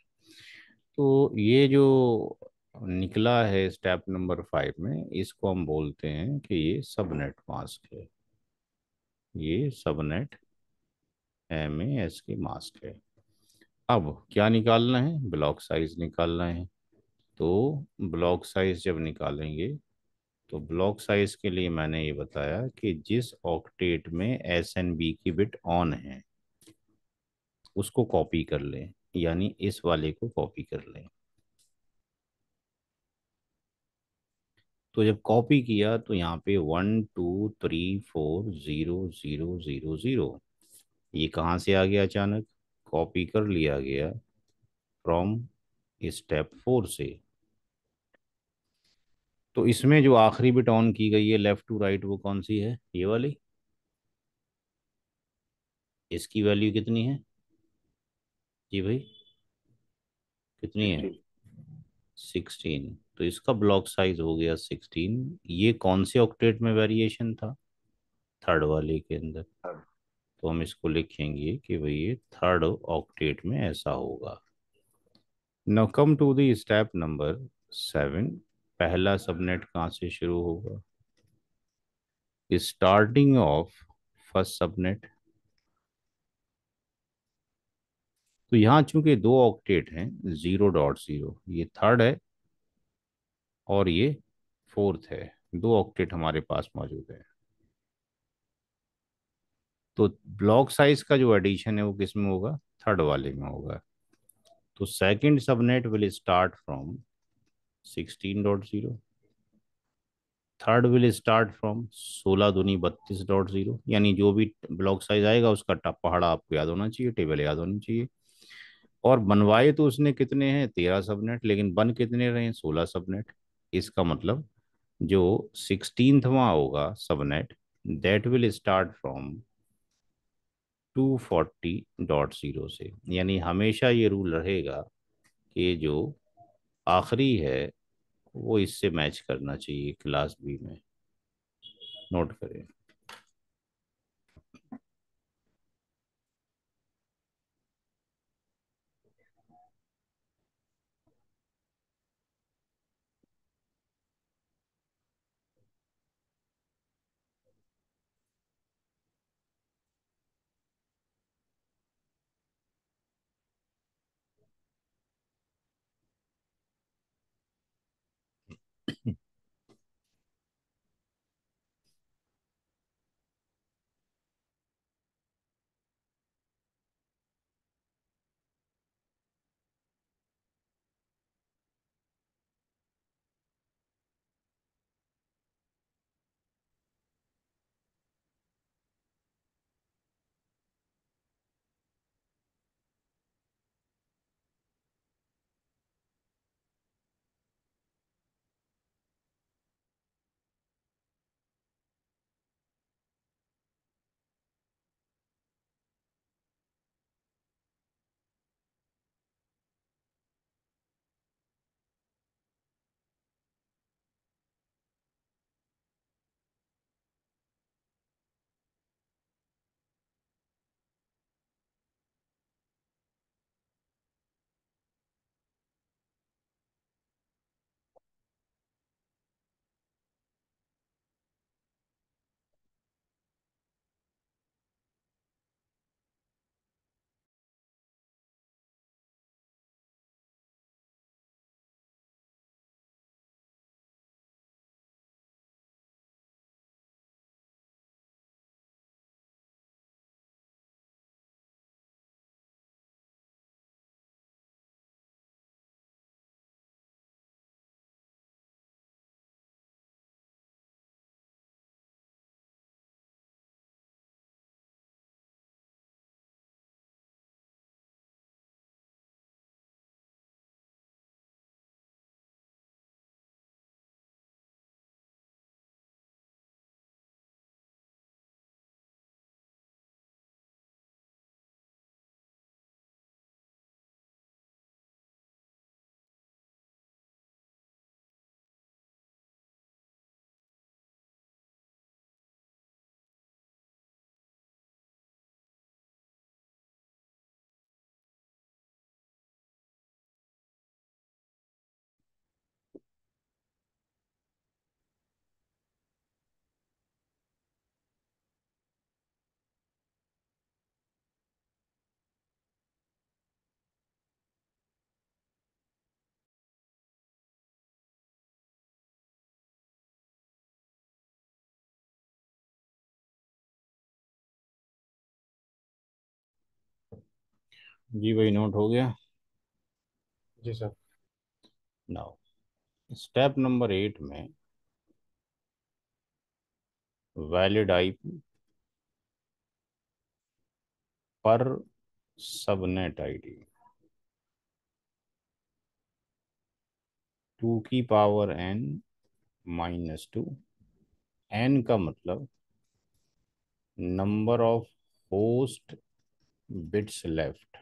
तो ये जो निकला है स्टेप नंबर 5 में, इसको हम बोलते हैं कि ये सबनेट मास्क है। ये सबनेट MAS की मास्क है। अब क्या निकालना है? ब्लॉक साइज निकालना है। तो ब्लॉक साइज जब निकालेंगे, तो ब्लॉक साइज के लिए मैंने ये बताया कि जिस ऑक्टेट में SNB की बिट ऑन है उसको कॉपी कर लें, यानी इस वाले को कॉपी कर लें। तो जब कॉपी किया तो यहाँ पे 1 2 3 4 0 0 0 0, ये कहाँ से आ गया? अचानक कॉपी कर लिया गया फ्रॉम स्टेप 4 से। तो इसमें जो आखिरी बिट ऑन की गई है लेफ्ट टू राइट, वो कौन सी है? ये वाली। इसकी वैल्यू कितनी है जी भाई? कितनी है? 16। 16। तो इसका ब्लॉक साइज हो गया 16। ये कौन से ऑक्टेट में वेरिएशन था? थर्ड वाले के अंदर। हाँ। तो हम इसको लिखेंगे कि भाई ये थर्ड ऑक्टेट में ऐसा होगा। Now come to the step number 7। पहला सबनेट कहाँ से शुरू होगा? Starting of first subnet. तो यहाँ चूंकि दो ऑक्टेट हैं, 0.0, ये थर्ड है और ये फोर्थ है, दो ऑक्टेट हमारे पास मौजूद है। तो ब्लॉक साइज का जो एडिशन है वो किस में होगा? थर्ड वाले में होगा। तो second subnet will start from 16.0। Third will start from 16 दूनी 32.0। यानी जो भी ब्लॉक साइज आएगा उसका पहाड़ा आपको याद होना चाहिए, टेबल याद होनी चाहिए। और बनवाए तो उसने कितने हैं? 13 सबनेट, लेकिन बन कितने रहे हैं? 16 सबनेट। इसका मतलब जो 16वां होगा subnet, that will start from 240.0 से। यानी हमेशा ये रूल रहेगा कि जो आखिरी है वो इससे मैच करना चाहिए क्लास B में। नोट करें। जी भाई, नोट हो गया। जी सर। नाउ स्टेप नंबर 8 में वैलिड आईपी पर सबनेट आईडी 2 की पावर n-2। n का मतलब number of host bits left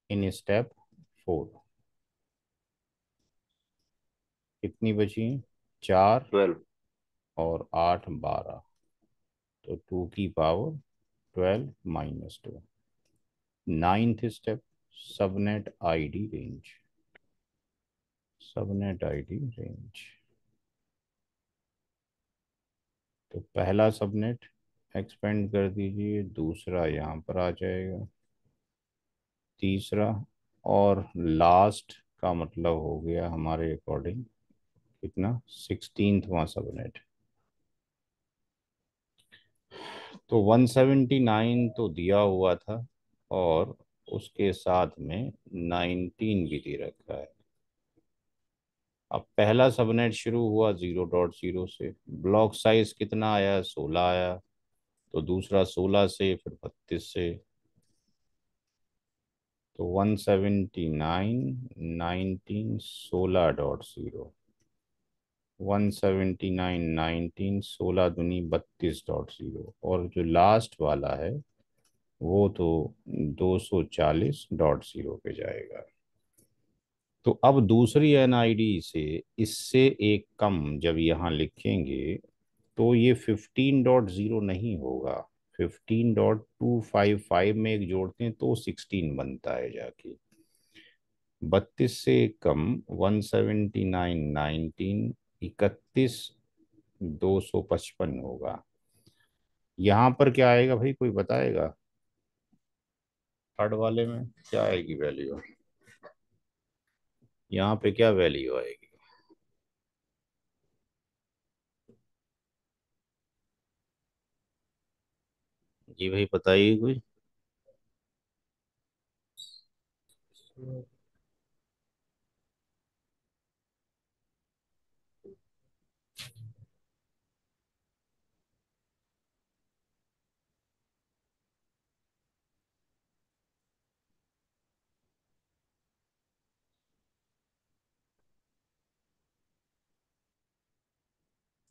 in step 4। कितनी बची? 4 12। और 8 12। तो 2 की power 12-2। Ninth step, subnet ID range. Subnet ID range. तो पहला सबनेट एक्सपेंड कर दीजिए, दूसरा यहाँ पर आ जाएगा, तीसरा, और लास्ट का मतलब हो गया हमारे अकॉर्डिंग कितना? 16वां सबनेट। तो 179 तो दिया हुआ था और उसके साथ में 19 भी दे रखा है। अब पहला सबनेट शुरू हुआ 0.0 से, ब्लॉक साइज कितना आया? 16 आया। तो दूसरा 16 से, फिर 32 से। तो 179 19 16.0। 179 19 16 दूनी 32.0। और जो लास्ट वाला है वो तो 240.0 पे जाएगा। तो अब दूसरी एनआईडी से इससे एक कम जब यहाँ लिखेंगे तो ये 15.0 नहीं होगा। 15.255 में एक जोड़ते हैं तो 16 बनता है जाके। 32 से एक कम 179 19 31 255 होगा। यहाँ पर क्या आएगा भाई, कोई बताएगा? थर्ड वाले में क्या आएगी वैल्यू? यहाँ पे क्या वैल्यू आएगी? जी भाई बताइए कोई।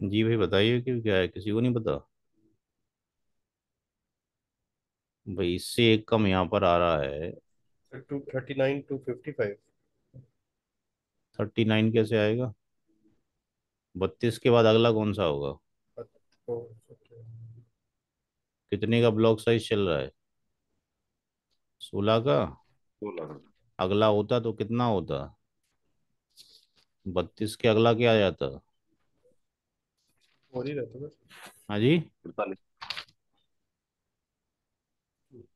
जी भाई बताइए कि क्या है, किसी को नहीं पता? भाई इससे एक कम यहाँ पर आ रहा है। 239 255। 39 कैसे आएगा? 32 के बाद अगला कौन सा होगा? कितने का ब्लॉक साइज चल रहा है? 16 का। 16। अगला होता तो कितना होता? 32 के अगला क्या आ जाता? और ही रहता है। हाँ जी। 48।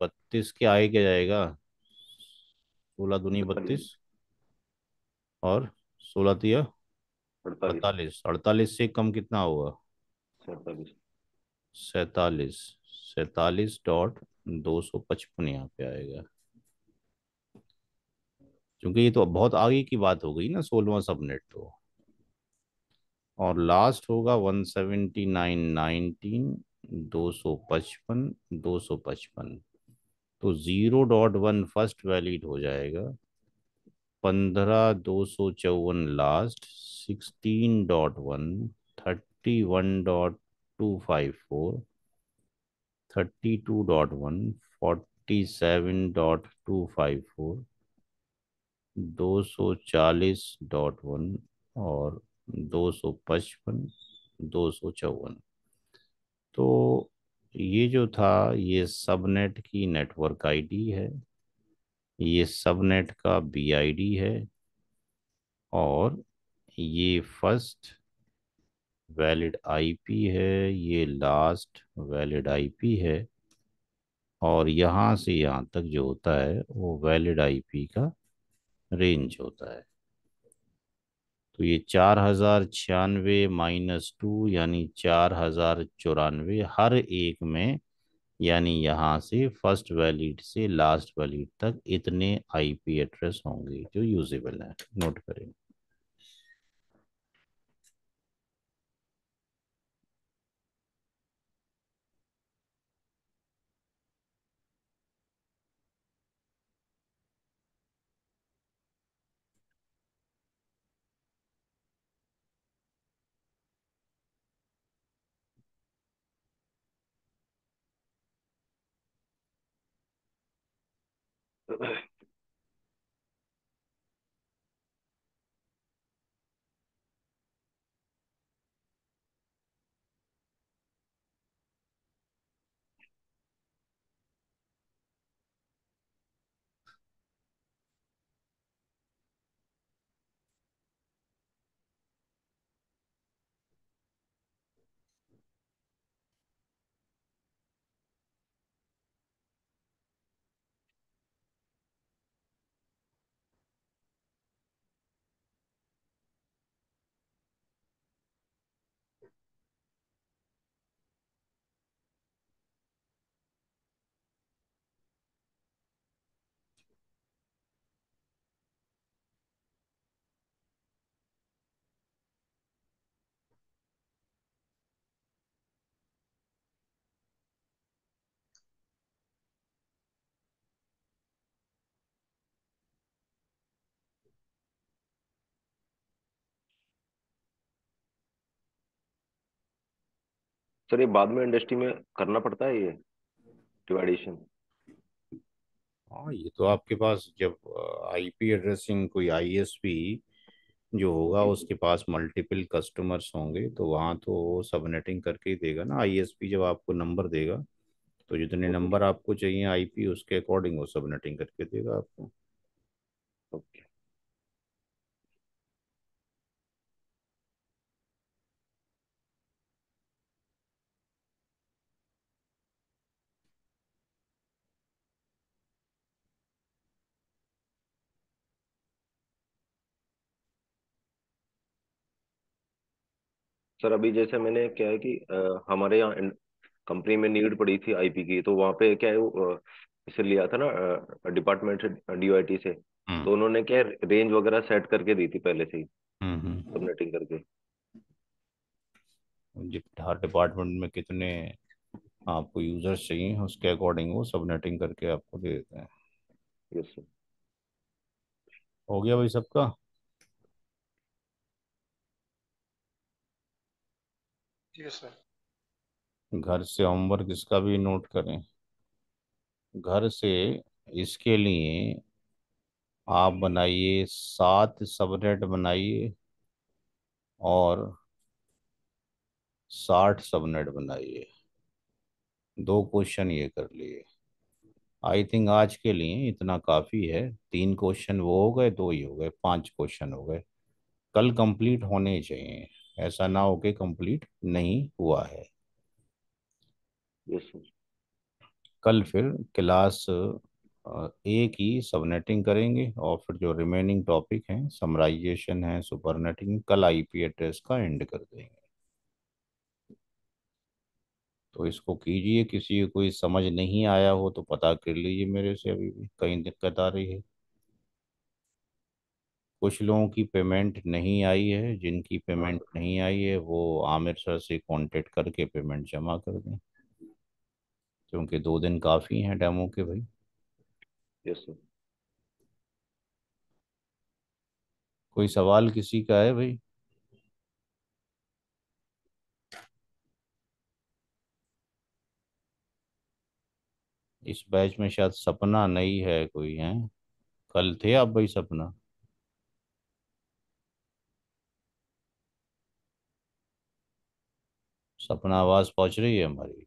32 के आगे क्या जाएगा? 16 दूनी 32। 48। और 16 तिया 48। 48। 48 से कम कितना होगा? 47। 47। 47.255 यहाँ पे आएगा। क्योंकि ये तो बहुत आगे की बात हो गई ना, 16वां सबनेट तो। और लास्ट होगा 179 19 255 255। तो 0.1 फर्स्ट वैलिड हो जाएगा। 15 254 लास्ट। 16.1 31.254। 32.1 47.254। 240.1 और 255 254। तो ये जो था ये सबनेट की नेटवर्क आईडी है, ये सबनेट का बीआईडी है, और ये फर्स्ट वैलिड आईपी है, ये लास्ट वैलिड आईपी है, और यहाँ से यहाँ तक जो होता है वो वैलिड आईपी का रेंज होता है। तो ये 4096 -2 यानी 4094 हर एक में यानी यहाँ से फर्स्ट वैलिड से लास्ट वैलिड तक इतने आईपी एड्रेस होंगे जो यूजेबल हैं। नोट करें। सर ये बाद में इंडस्ट्री में करना पड़ता है ये डिवाइडेशन? हाँ, ये तो आपके पास जब आईपी एड्रेसिंग कोई आईएसपी जो होगा उसके पास मल्टीपल कस्टमर्स होंगे तो वहाँ तो वो सबनेटिंग करके ही देगा ना। आईएसपी जब आपको नंबर देगा तो जितने ओके। नंबर आपको चाहिए आईपी उसके अकॉर्डिंग वो सबनेटिंग करके देगा आपको। ओके। सर अभी जैसे मैंने क्या है कि हमारे यहाँ कंपनी में नीड पड़ी थी आईपी की, तो वहाँ पे क्या है इसे लिया था ना डिपार्टमेंट से, डीओआईटी से। हम्म तो उन्होंने क्या रेंज वगैरह सेट करके दी थी पहले से ही, हम्म। सबनेटिंग करके। हर डिपार्टमेंट में कितने आपको यूजर्स चाहिए उसके अकॉर्डिंग वो सबनेटिंग करके आपको दे देते हैं। Yes sir. हो गया भाई सबका? Yes sir. घर से होमवर्क इसका भी नोट करें। घर से इसके लिए आप बनाइए 7 सबनेट बनाइए और 60 सबनेट बनाइए। 2 क्वेश्चन ये कर लिए। आई थिंक आज के लिए इतना काफ़ी है। 3 क्वेश्चन वो हो गए, 2 ही हो गए, 5 क्वेश्चन हो गए। कल कंप्लीट होने चाहिए। ऐसा ना हो कि कंप्लीट नहीं हुआ है। Yes sir. कल फिर क्लास एक ही सबनेटिंग करेंगे और फिर जो रिमेनिंग टॉपिक हैं समराइजेशन है सुपरनेटिंग कल आईपी एड्रेस का एंड कर देंगे। तो इसको कीजिए। किसी को कोई समझ नहीं आया हो तो पता कर लीजिए मेरे से। अभी भी कहीं दिक्कत आ रही है? कुछ लोगों की पेमेंट नहीं आई है। जिनकी हाँ पेमेंट सर। नहीं आई है वो आमिर सर से कांटेक्ट करके पेमेंट जमा कर दें, क्योंकि 2 दिन काफ़ी हैं डेमो के भाई। Yes sir. कोई सवाल किसी का है भाई? इस बैच में शायद सपना नहीं है कोई है। कल थे आप भाई सपना? सपना आवाज पहुंच रही है हमारी?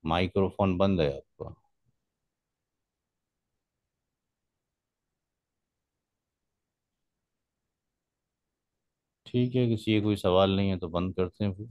माइक्रोफोन बंद है आपका? ठीक है, किसी का कोई सवाल नहीं है तो बंद करते हैं फिर।